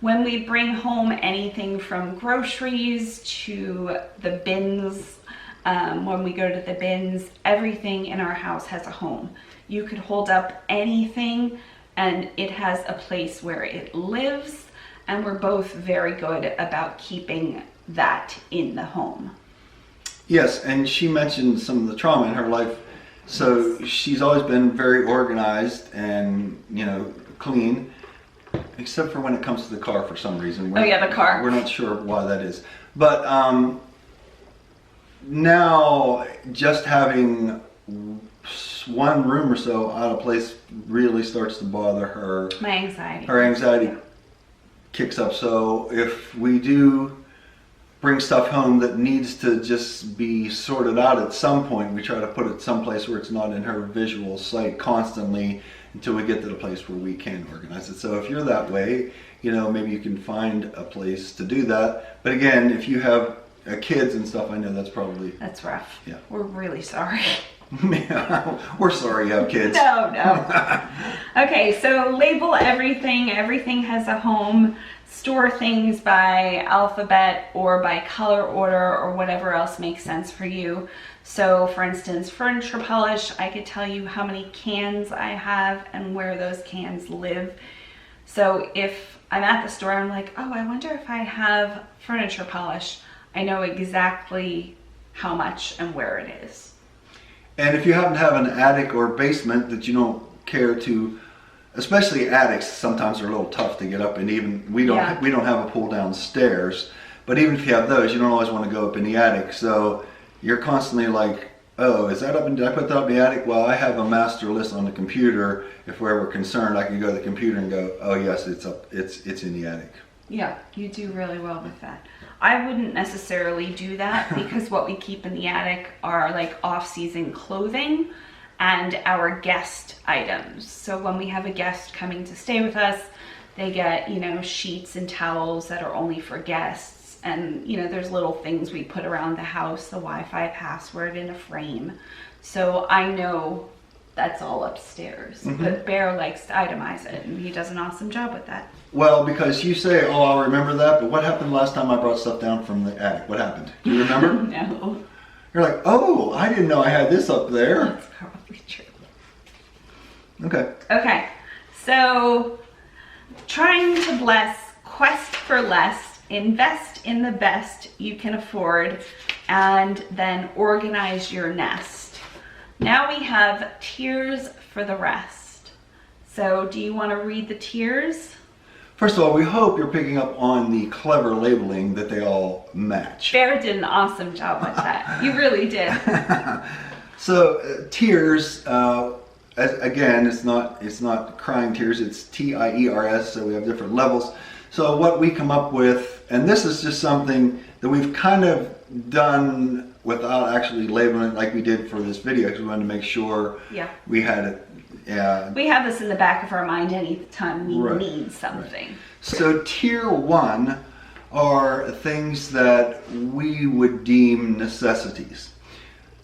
When we bring home anything from groceries to the bins, when we go to the bins, everything in our house has a home. You could hold up anything and it has a place where it lives, and we're both very good about keeping that in the home.
Yes, and she mentioned some of the trauma in her life. So she's always been very organized and, you know, clean, except for when it comes to the car for some reason.
Oh yeah, the car.
We're not sure why that is. But now just having one room or so out of place really starts to bother her.
My anxiety.
Her anxiety kicks up. So if we do bring stuff home that needs to just be sorted out at some point, we try to put it someplace where it's not in her visual sight constantly until we get to the place where we can organize it. So if you're that way, you know, maybe you can find a place to do that. But again, if you have kids and stuff, I know that's probably...
That's rough.
Yeah.
We're really sorry.
Yeah, we're sorry you have kids.
No. Okay, so label everything. Everything has a home. Store things by alphabet or by color order or whatever else makes sense for you. So for instance, furniture polish, I could tell you how many cans I have and where those cans live. So if I'm at the store, I'm like, oh, I wonder if I have furniture polish. I know exactly how much and where it is.
And if you happen to have an attic or basement that you don't care to, especially attics, sometimes they're a little tough to get up, and even we don't have a pull down stairs. But even if you have those, you don't always want to go up in the attic. So you're constantly like, oh, is that up? Did I put that up in the attic? Well, I have a master list on the computer. If we're ever concerned, I can go to the computer and go, oh yes, it's up. It's in the attic.
Yeah, you do really well with that. I wouldn't necessarily do that because what we keep in the attic are like off-season clothing, and our guest items. So when we have a guest coming to stay with us, they get, you know, sheets and towels that are only for guests. And, you know, there's little things we put around the house, the Wi-Fi password in a frame. So I know that's all upstairs, but Bear likes to itemize it, and he does an awesome job with that.
Well, because you say, oh, I'll remember that, but what happened last time I brought stuff down from the attic? What happened? Do you remember?
No.
You're like, oh, I didn't know I had this up there.
That's probably true.
Okay.
Okay, so trying to bless, quest for less, invest in the best you can afford, and then organize your nest. Now we have tiers for the rest. So do you want to read the tiers?
First of all, we hope you're picking up on the clever labeling that they all match.
Bear did an awesome job with that. You really did.
So tiers, again, it's not crying tears, it's TIERS, so we have different levels. So what we come up with, and this is just something that we've kind of done without actually labeling it like we did for this video, because we wanted to make sure we had it. Yeah.
We have this in the back of our mind anytime we need something.
Right. So tier 1 are things that we would deem necessities.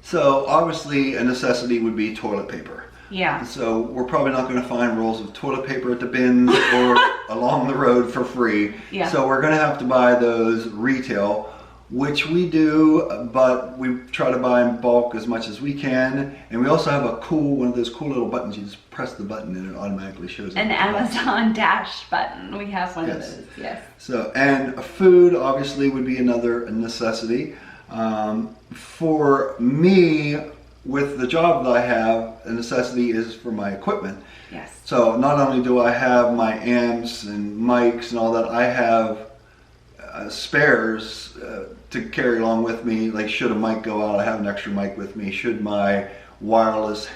So obviously a necessity would be toilet paper.
Yeah.
So we're probably not going to find rolls of toilet paper at the bins or along the road for free.
Yeah.
So we're going to have to buy those retail, which we do, but we try to buy in bulk as much as we can. And we also have one of those cool little buttons. You just press the button and it automatically shows up.
An Amazon Dash button. We have one of those, yes.
So, and food obviously would be another necessity. For me, with the job that I have, a necessity is for my equipment.
Yes.
So not only do I have my amps and mics and all that, I have spares to carry along with me. Like should a mic go out, I have an extra mic with me. Should my wireless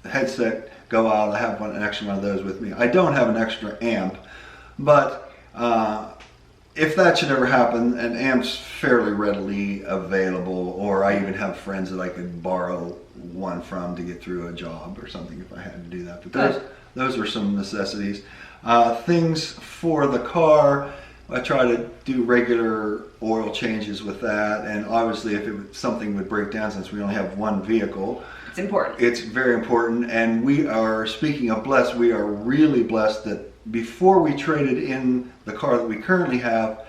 headset go out, I have an extra one of those with me. I don't have an extra amp, but if that should ever happen, an amp's fairly readily available, or I even have friends that I could borrow one from to get through a job or something if I had to do that. But those are some necessities. Things for the car, I try to do regular oil changes with that, and obviously if something would break down, since we only have one vehicle,
it's important.
It's very important, and we are, speaking of blessed, we are really blessed that before we traded in the car that we currently have,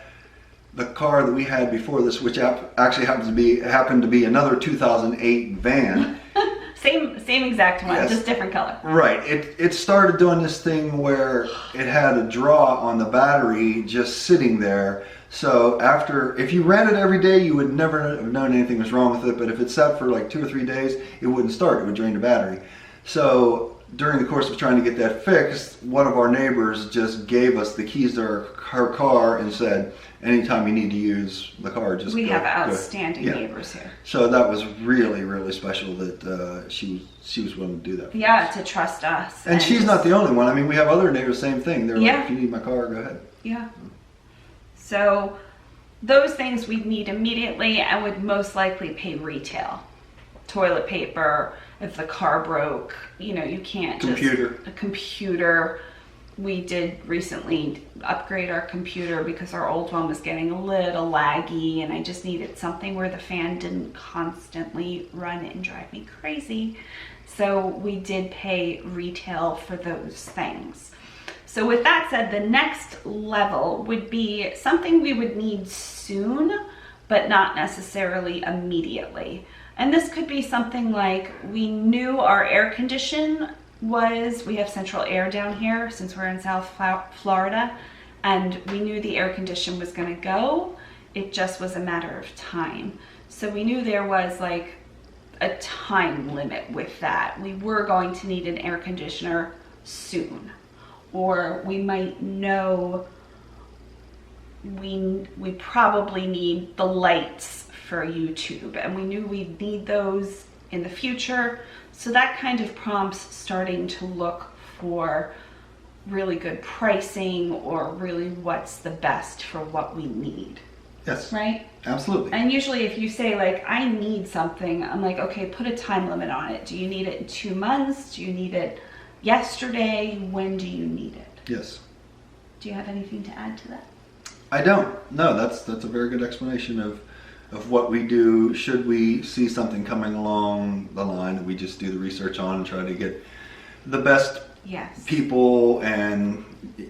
the car that we had before this, which actually happened to be another 2008 van.
Same exact one, just different color.
Right. It started doing this thing where it had a draw on the battery just sitting there. So if you ran it every day, you would never have known anything was wrong with it. But if it sat for like 2 or 3 days, it wouldn't start. It would drain the battery. So during the course of trying to get that fixed, one of our neighbors just gave us the keys to her car and said, anytime you need to use the car, just
We
go,
have outstanding neighbors here.
So that was really, really special that she was willing to do that for us.
To trust us.
And she's not the only one. I mean, we have other neighbors, same thing. They're like, if you need my car, go ahead.
Yeah. So those things we'd need immediately and would most likely pay retail. Toilet paper, if the car broke, you can't
a
computer. We did recently upgrade our computer because our old one was getting a little laggy, and I just needed something where the fan didn't constantly run and drive me crazy. So we did pay retail for those things. So with that said, the next level would be something we would need soon, but not necessarily immediately. And this could be something like, we knew our air condition we have central air down here since we're in South Florida, and we knew the air condition was going to go. It just was a matter of time. So we knew there was like a time limit with that. We were going to need an air conditioner soon, or we might know we probably need the lights for YouTube, and we knew we'd need those in the future. So that kind of prompts starting to look for really good pricing, or really what's the best for what we need.
Yes.
right?
Absolutely.
And usually if you say like, I need something, I'm like, okay, put a time limit on it. Do you need it in 2 months? Do you need it yesterday? When do you need it?
Yes.
Do you have anything to add to that?
I don't. No, that's a very good explanation of what we do. Should we see something coming along the line that we just do the research on and try to get the best
Yes.
people, and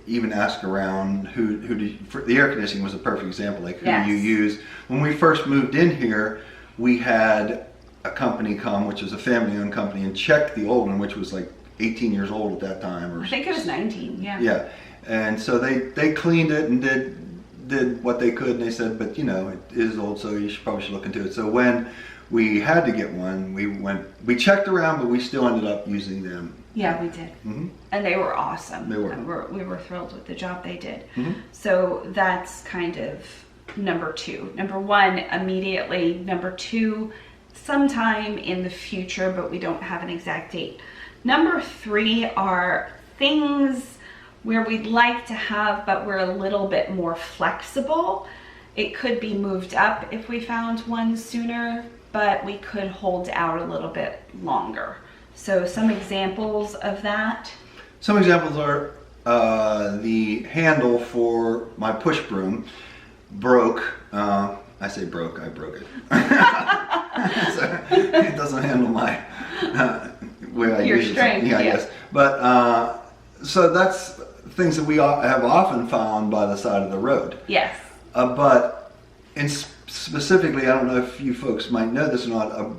even ask around who do you, for the air conditioning was a perfect example, like who
Yes.
do you use. When we first moved in here, we had a company come, which was a family-owned company, and check the old one, which was like 18 years old at that time, or
I think it was 19, yeah.
yeah. And so they cleaned it and did what they could, and they said, but you know, it is old, so you probably should look into it. So when we had to get one, we checked around, but we still ended up using them.
Yeah, we did.
Mm-hmm.
And they were awesome.
They were.
And we were thrilled with the job they did.
Mm-hmm.
So that's kind of number 2. Number 1, immediately. Number 2, sometime in the future, but we don't have an exact date. Number 3 are things where we'd like to have, but we're a little bit more flexible. It could be moved up if we found one sooner, but we could hold out a little bit longer. So some examples of that.
Some examples are the handle for my push broom broke. I say broke, I broke it. So it doesn't handle my way I
Your
use
strength,
it. Yeah,
yeah.
yes. But so that's things that we have often found by the side of the road.
Yes.
But specifically, I don't know if you folks might know this or not, a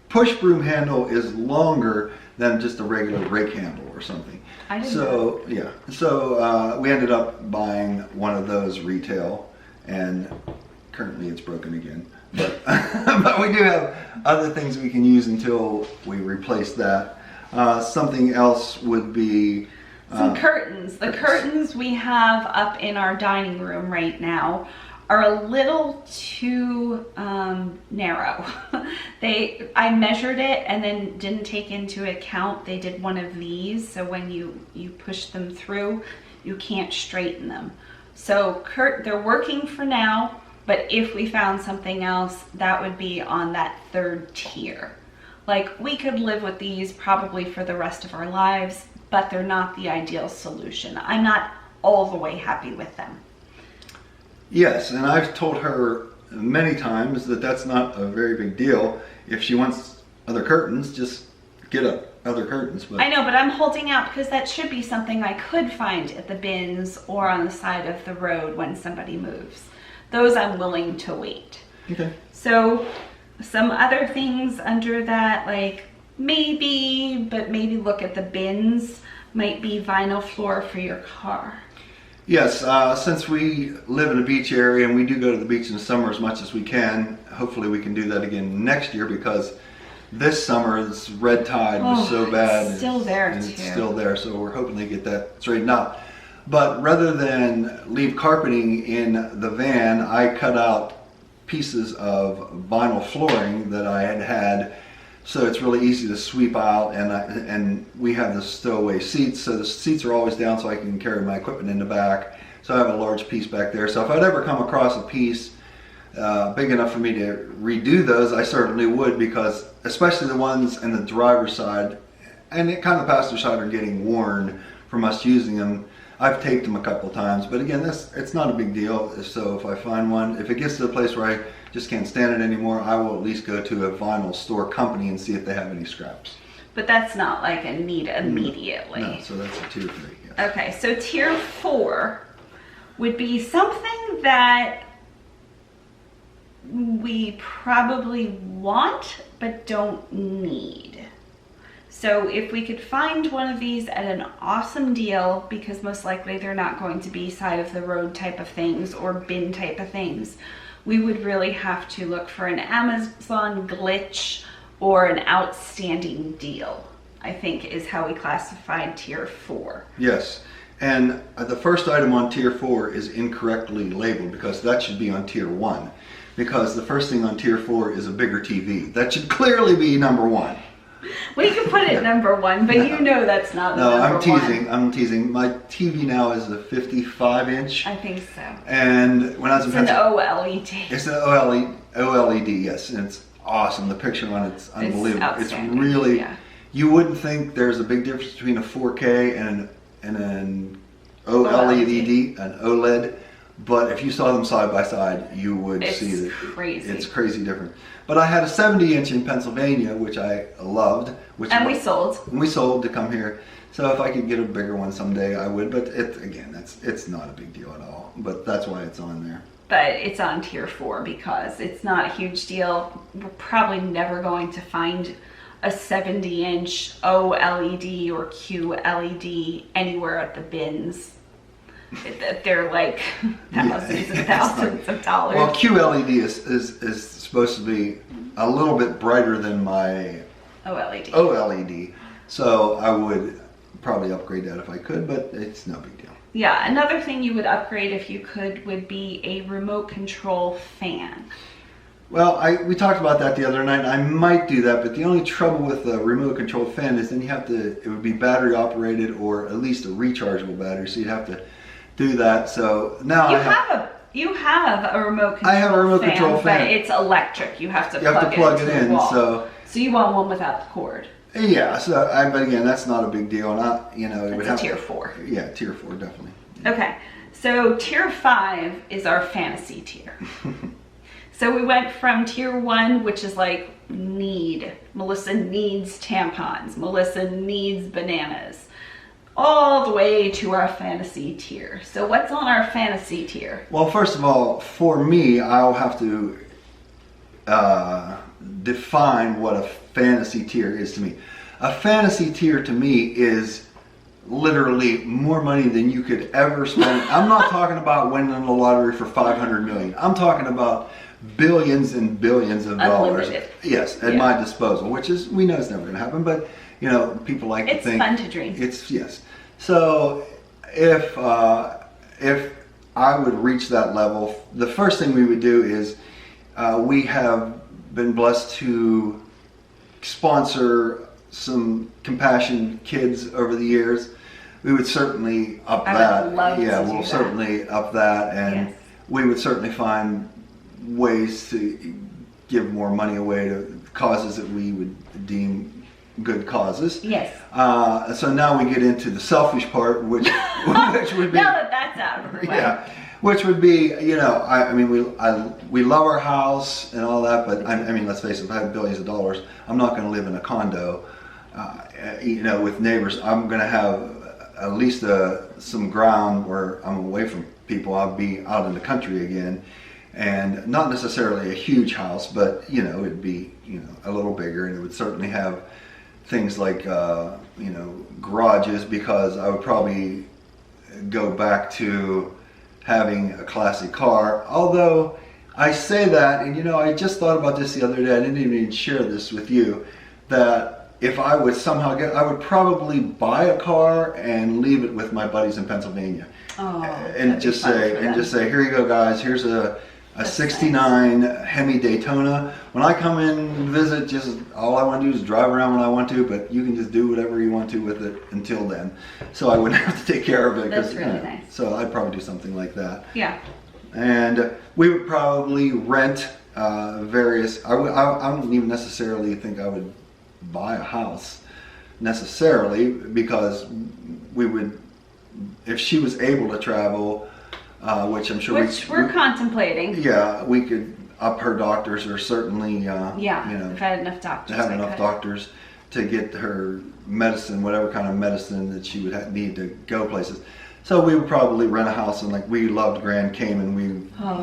push broom handle is longer than just a regular rake handle or something.
I didn't know.
Yeah. So we ended up buying one of those retail, and currently it's broken again. But but we do have other things we can use until we replace that. Something else would be
Some curtains. The curtains we have up in our dining room right now are a little too narrow. I measured it and then didn't take into account they did one of these, so when you push them through, you can't straighten them. So they're working for now, but if we found something else, that would be on that 3rd tier. Like, we could live with these probably for the rest of our lives, but they're not the ideal solution. I'm not all the way happy with them.
Yes, and I've told her many times that that's not a very big deal. If she wants other curtains, just get other curtains. But
I know, but I'm holding out because that should be something I could find at the bins or on the side of the road when somebody moves. Those I'm willing to wait.
Okay.
So some other things under that, like maybe look at the bins, might be vinyl floor for your car.
Yes, since we live in a beach area and we do go to the beach in the summer as much as we can, hopefully we can do that again next year, because this summer's red tide was so bad.
It's still there
and
too.
It's still there, so we're hoping they get that straightened out. But rather than leave carpeting in the van, I cut out pieces of vinyl flooring that I had, so it's really easy to sweep out, and we have the stowaway seats, so the seats are always down so I can carry my equipment in the back. So I have a large piece back there. So if I'd ever come across a piece big enough for me to redo those, I certainly would, because especially the ones in the driver's side and the kind of passenger side are getting worn from us using them. I've taped them a couple times, but again, it's not a big deal. So if I find one, if it gets to the place where I just can't stand it anymore, I will at least go to a vinyl store company and see if they have any scraps.
But that's not like a need immediately.
No, so that's a tier 3. Yes.
Okay, so tier 4 would be something that we probably want but don't need. So if we could find one of these at an awesome deal, because most likely they're not going to be side of the road type of things or bin type of things, we would really have to look for an Amazon glitch or an outstanding deal, I think is how we classified tier 4.
Yes, and the first item on tier 4 is incorrectly labeled, because that should be on tier 1. Because the first thing on tier 4 is a bigger TV. That should clearly be number 1.
We can put it number one, but you know that's not the
No,
number
I'm teasing.
one.
I'm teasing. My TV now is a 55 inch.
I think so.
And when I was in
It's an
Pennsylvania,
OLED.
it's an OLED, yes, and it's awesome. The picture on it's unbelievable. It's
outstanding,
really,
yeah.
you wouldn't think there's a big difference between a 4K and an OLED, an OLED, but if you saw them side by side, you would see that
crazy.
it's crazy different. But I had a 70 inch in Pennsylvania, which I loved.
And we sold.
We sold to come here. So if I could get a bigger one someday, I would. But it's not a big deal at all. But that's why it's on there.
But it's on tier 4 because it's not a huge deal. We're probably never going to find a 70-inch OLED or QLED anywhere at the bins. They're like thousands and thousands of dollars.
Well, QLED is supposed to be a little bit brighter than my OLED. So I would probably upgrade that if I could, but it's no big deal.
Yeah, another thing you would upgrade if you could would be a remote control fan.
Well, we talked about that the other night. I might do that, but the only trouble with a remote control fan is then you have to, it would be battery operated or at least a rechargeable battery, so you'd have to do that. So now
you have a remote control
I have a remote
fan,
control fan.
but it's electric. You have to
plug it
into
in.
the wall.
So
you want one without the cord.
yeah, but again, that's not a big deal. It would have
tier 4.
Yeah, tier 4 definitely.
Okay, so tier 5 is our fantasy tier. So we went from tier 1, which is like need. Mellissa needs tampons. Mellissa needs bananas. All the way to our fantasy tier. So what's on our fantasy tier?
Well, first of all, for me, I'll have to define what a fantasy tier is to me. A fantasy tier to me is literally more money than you could ever spend. I'm not talking about winning the lottery for 500 million. I'm talking about billions and billions of dollars.
Unlimited.
Yes, at my disposal, which is, we know it's never going to happen, but people like to think.
It's fun to dream.
Yes. So if I would reach that level, the first thing we would do is we have been blessed to sponsor some compassion kids over the years. We would certainly up that. We'll certainly up that, and we would certainly find ways to give more money away to causes that we would deem good causes.
Yes.
So now we get into the selfish part, which would be
now that that's out of the way.
Yeah, which would be, we love our house and all that, but let's face it, if I have billions of dollars, I'm not going to live in a condo, with neighbors. I'm going to have at least some ground where I'm away from people. I'll be out in the country again, and not necessarily a huge house, but it'd be a little bigger, and it would certainly have things like garages, because I would probably go back to having a classic car. Although I say that, and I just thought about this the other day, I didn't even share this with you, that if I would somehow I would probably buy a car and leave it with my buddies in Pennsylvania. And just say, here you go guys, here's a 69 Hemi Daytona. When I come in and visit, just all I want to do is drive around when I want to, but you can just do whatever you want to with it until then. So I wouldn't have to take care of it.
That's really nice.
So I'd probably do something like that.
Yeah.
And we would probably rent various, I don't even necessarily think I would buy a house necessarily, because we would, if she was able to travel, which I'm sure
we're contemplating.
Yeah, we could up her doctors, or certainly
we've had enough doctors.
Have enough doctors to get her medicine, whatever kind of medicine that she would need to go places. So we would probably rent a house, and we loved Grand Cayman. We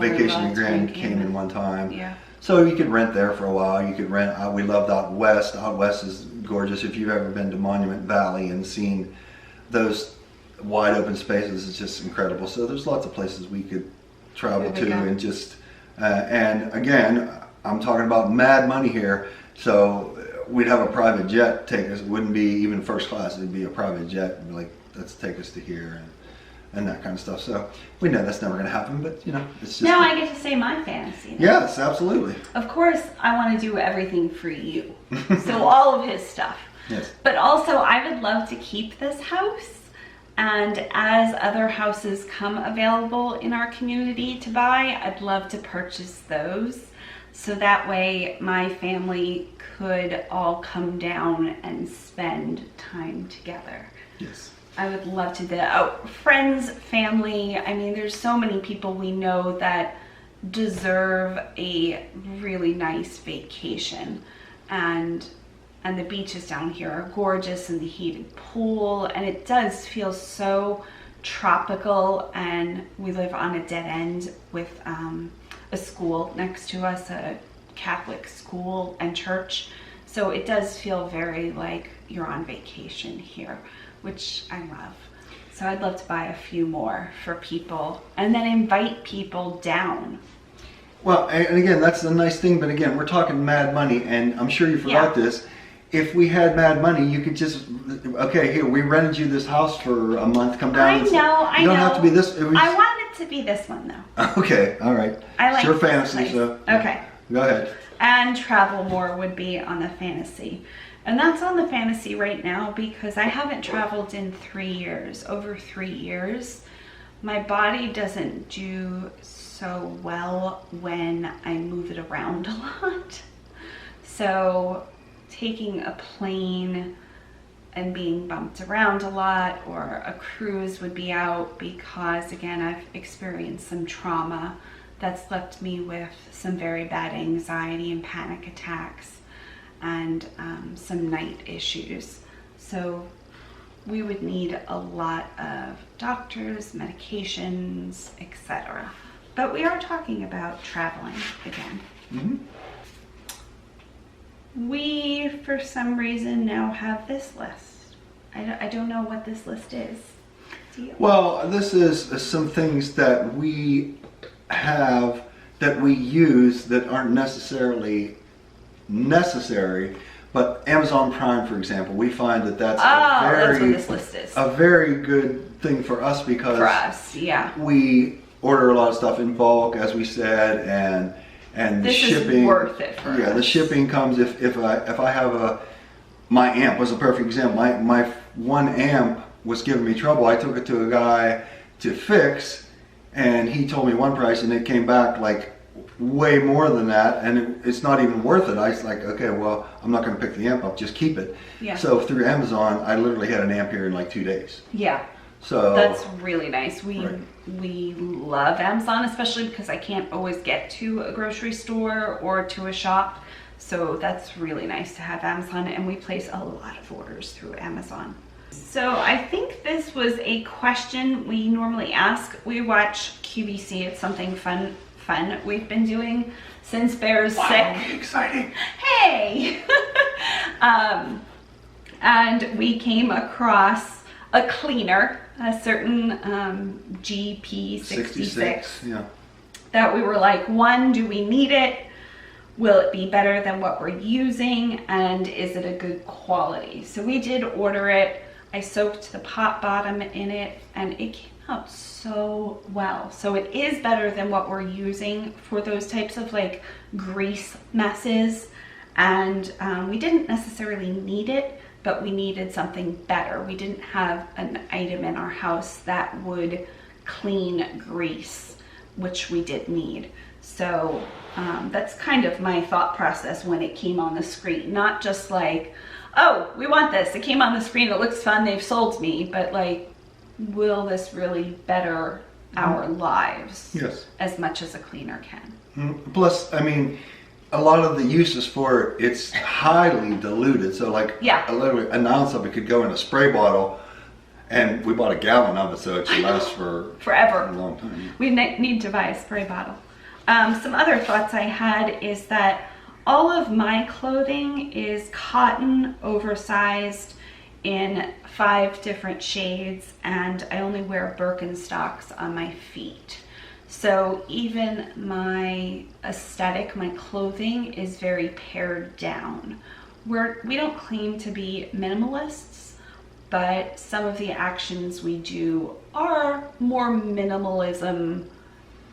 vacationed in Grand Cayman one time.
Yeah.
So you could rent there for a while. You could rent. We loved out west. Out west is gorgeous. If you've ever been to Monument Valley and seen those wide open spaces, it's just incredible. So there's lots of places we could travel to, and just and again, I'm talking about mad money here. So we'd have a private jet take us. It wouldn't be even first class. It'd be a private jet. And be like, let's take us to here, and that kind of stuff. So we know that's never going to happen, but you know, it's just.
Now I get to say my fantasy.
Yes, absolutely.
Of course, I want to do everything for you. So all of his stuff.
Yes.
But also, I would love to keep this house. And as other houses come available in our community to buy, I'd love to purchase those. So that way my family could all come down and spend time together.
Yes.
I would love to do that. Oh, friends, family. I mean, there's so many people we know that deserve a really nice vacation. And the beaches down here are gorgeous, and the heated pool, and it does feel so tropical. And we live on a dead end with a school next to us, a Catholic school and church. So it does feel very like you're on vacation here, which I love. So I'd love to buy a few more for people and then invite people down.
Well, and again, that's the nice thing, but again, we're talking mad money, and I'm sure you forgot this. If we had mad money, you could just, okay, here, we rented you this house for a month, come down.
I know.
You don't have to be this.
I want it to be this one, though.
Okay, all right.
I like
it's your
this
fantasy,
place.
so.
Okay.
Go ahead.
And travel more would be on the fantasy. And that's on the fantasy right now because I haven't traveled in 3 years, over 3 years. My body doesn't do so well when I move it around a lot. So taking a plane and being bumped around a lot, or a cruise would be out because, again, I've experienced some trauma that's left me with some very bad anxiety and panic attacks, and some night issues. So we would need a lot of doctors, medications, etc. But we are talking about traveling again.
Mm-hmm.
We, for some reason, now have this list. I don't know what this list is. Do you?
Well, this is some things that we have, that we use, that aren't necessarily necessary, but Amazon Prime, for example, we find that that's
that's what this list is.
a very good thing for us, because
For us, yeah.
we order a lot of stuff in bulk, as we said, and the
This
shipping
is worth it for us.
The shipping comes if I have my amp was a perfect example. My one amp was giving me trouble. I took it to a guy to fix, and he told me one price, and it came back like way more than that, and it's not even worth it. I was like, okay, well, I'm not going to pick the amp up, just keep it.
Yeah.
So through Amazon, I literally had an amp here in like 2 days.
Yeah.
So
That's really nice.
Right.
We love Amazon, especially because I can't always get to a grocery store or to a shop. So that's really nice to have Amazon, and we place a lot of orders through Amazon. So I think this was a question we normally ask. We watch QVC. It's something fun we've been doing since Bear's sick.
Exciting.
Hey! And we came across a cleaner, a certain GP66,
yeah.
that we were like, one, do we need it? Will it be better than what we're using? And is it a good quality? So we did order it. I soaked the pot bottom in it, and it came out so well. So it is better than what we're using for those types of like grease messes. And we didn't necessarily need it, but we needed something better. We didn't have an item in our house that would clean grease, which we did need. So that's kind of my thought process when it came on the screen. Not just like, oh, we want this. It came on the screen, it looks fun, they've sold me. But like, will this really better our lives?
Yes.
As much as a cleaner can.
Plus, I mean, a lot of the uses for it, it's highly diluted. So like,
Yeah.
literally an ounce of it could go in a spray bottle, and we bought a gallon of it, so it should last for
Forever.
a long time.
We need to buy a spray bottle. Some other thoughts I had is that all of my clothing is cotton, oversized, in 5 different shades, and I only wear Birkenstocks on my feet. So even my aesthetic, my clothing is very pared down. We don't claim to be minimalists, but some of the actions we do are more minimalism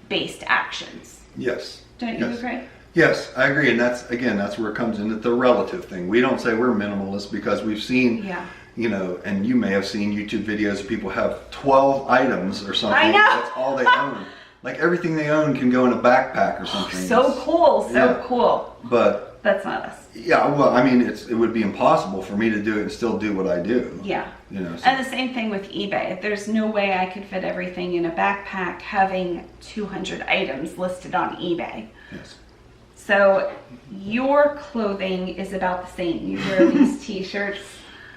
based actions.
Yes.
Don't you agree?
Yes, I agree. And that's where it comes into the relative thing. We don't say we're minimalist because we've seen, you know, and you may have seen YouTube videos of people have 12 items or something.
I know.
That's all they own. Like everything they own can go in a backpack or something.
So cool, cool.
But
that's not us.
Yeah, well, I mean, it would be impossible for me to do it and still do what I do.
Yeah.
You know. So.
And the same thing with eBay. There's no way I could fit everything in a backpack having 200 items listed on eBay.
Yes.
So your clothing is about the same. You wear these t-shirts.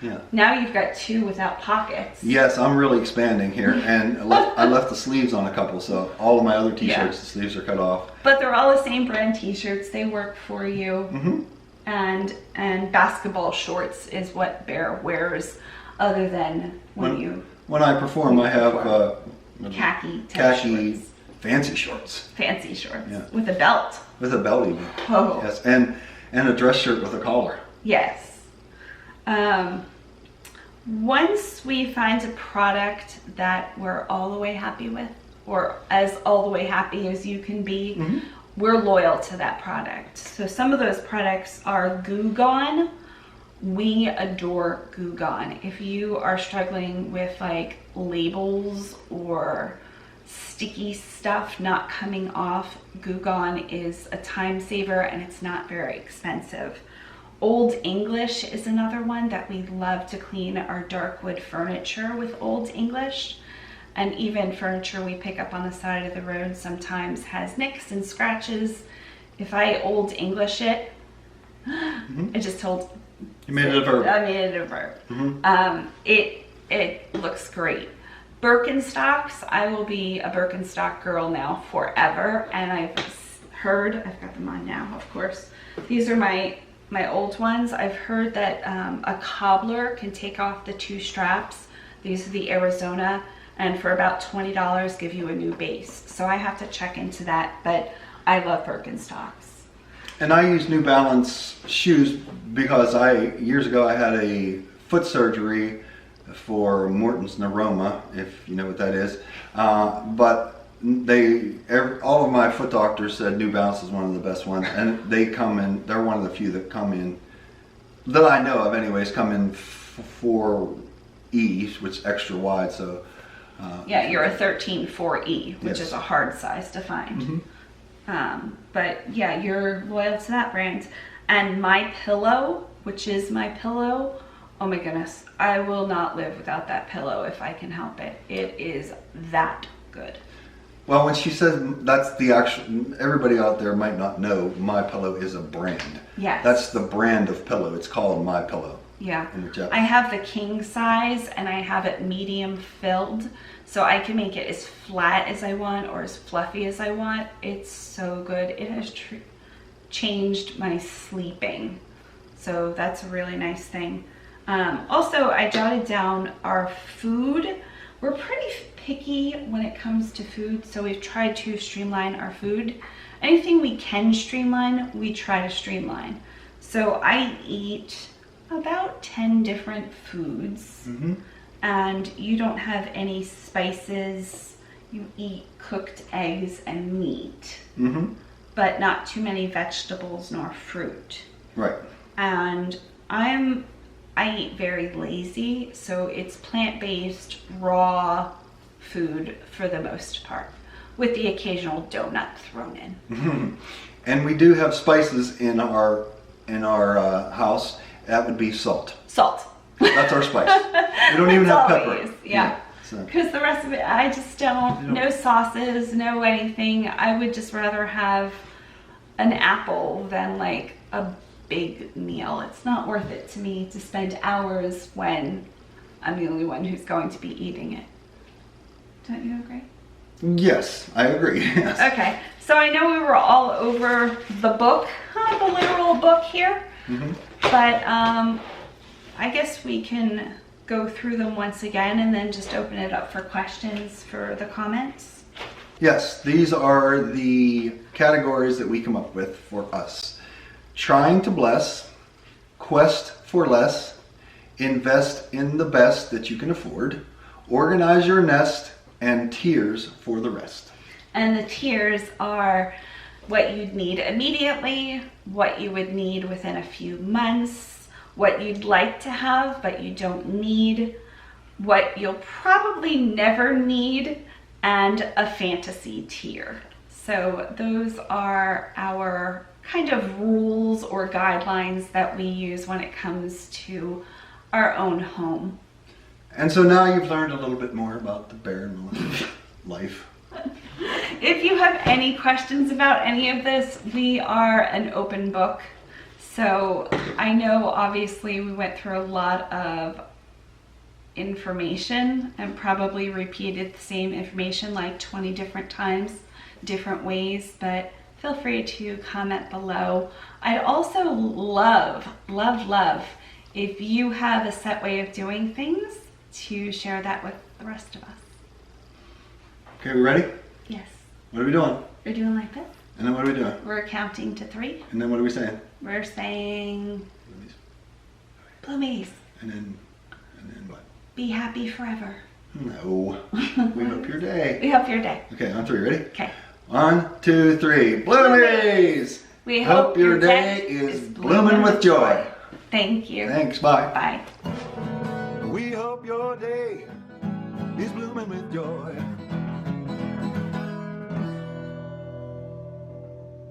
Yeah.
Now you've got 2 without pockets.
Yes, I'm really expanding here, and I left the sleeves on a couple, so all of my other t-shirts, the sleeves are cut off.
But they're all the same brand t-shirts. They work for you.
Mm-hmm.
And basketball shorts is what Bear wears, other than
when I perform, I have
khaki shorts.
Fancy shorts.
Fancy shorts with a belt.
With a belt even.
Oh.
Yes, and a dress shirt with a collar.
Yes. Once we find a product that we're all the way happy with, or as all the way happy as you can be, we're loyal to that product. So some of those products are Goo Gone. We adore Goo Gone. If you are struggling with like labels or sticky stuff not coming off, Goo Gone is a time saver and it's not very expensive. Old English is another one that we love to clean our dark wood furniture with Old English. And even furniture we pick up on the side of the road sometimes has nicks and scratches. If I Old English it, I just told...
You made it a verb.
I made it a verb. It looks great. Birkenstocks, I will be a Birkenstock girl now forever. And I've got them on now, of course. These are my old ones. I've heard that a cobbler can take off the 2 straps. These are the Arizona, and for about $20 give you a new base. So I have to check into that, but I love Birkenstocks.
And I use New Balance shoes because years ago I had a foot surgery for Morton's neuroma, if you know what that is. But all of my foot doctors said New Balance is one of the best ones, and they come in. They're one of the few that come in, that I know of, anyways. Come in 4E, which is extra wide. So
yeah, you're a 13-4E, which is a hard size to find. But yeah, you're loyal to that brand. And My Pillow, which is my pillow. Oh my goodness, I will not live without that pillow if I can help it. It is that good.
Well, when she says that's the actual, everybody out there might not know My Pillow is a brand.
Yes.
That's the brand of pillow. It's called My Pillow.
Yeah. I have the king size and I have it medium filled, so I can make it as flat as I want or as fluffy as I want. It's so good. It has changed my sleeping. So that's a really nice thing. Also, I jotted down our food. We're pretty picky when it comes to food, so we've tried to streamline our food. Anything we can streamline, we try to streamline. So I eat about 10 different foods, and you don't have any spices. You eat cooked eggs and meat, but not too many vegetables nor fruit.
Right.
And I eat very lazy, so it's plant-based, raw food for the most part, with the occasional donut thrown in.
And we do have spices in our house. That would be salt.
Salt.
That's our spice. We don't even have pepper.
Yeah. Because the rest of it, I just don't. No sauces, no anything. I would just rather have an apple than like a big meal. It's not worth it to me to spend hours when I'm the only one who's going to be eating it. Don't you agree?
Yes, I agree. Yes.
Okay, so I know we were all over the book, the literal book here, but I guess we can go through them once again and then just open it up for questions for the comments.
Yes, these are the categories that we come up with for us. Trying to bless, quest for less, invest in the best that you can afford, organize your nest, and tiers for the rest.
And the tiers are what you'd need immediately, what you would need within a few months, what you'd like to have but you don't need, what you'll probably never need, and a fantasy tier. So those are our kind of rules or guidelines that we use when it comes to our own home.
And so now you've learned a little bit more about the Bear and Mellissa life.
If you have any questions about any of this, we are an open book. So I know obviously we went through a lot of information and probably repeated the same information like 20 different times, different ways, but feel free to comment below. I'd also love if you have a set way of doing things to share that with the rest of us.
Okay, we ready?
Yes.
What are we doing?
We're doing like this.
And then what are we doing?
We're counting to 3.
And then what are we saying?
We're saying bloomies.
And then what?
Be happy forever.
No. We hope your day.
We hope your day.
Okay, on 3, ready?
Okay.
1, 2, 3. Bloomies!
We
Hope your day is blooming with joy.
Thank you.
Thanks, bye.
Bye.
We hope your day is blooming with joy.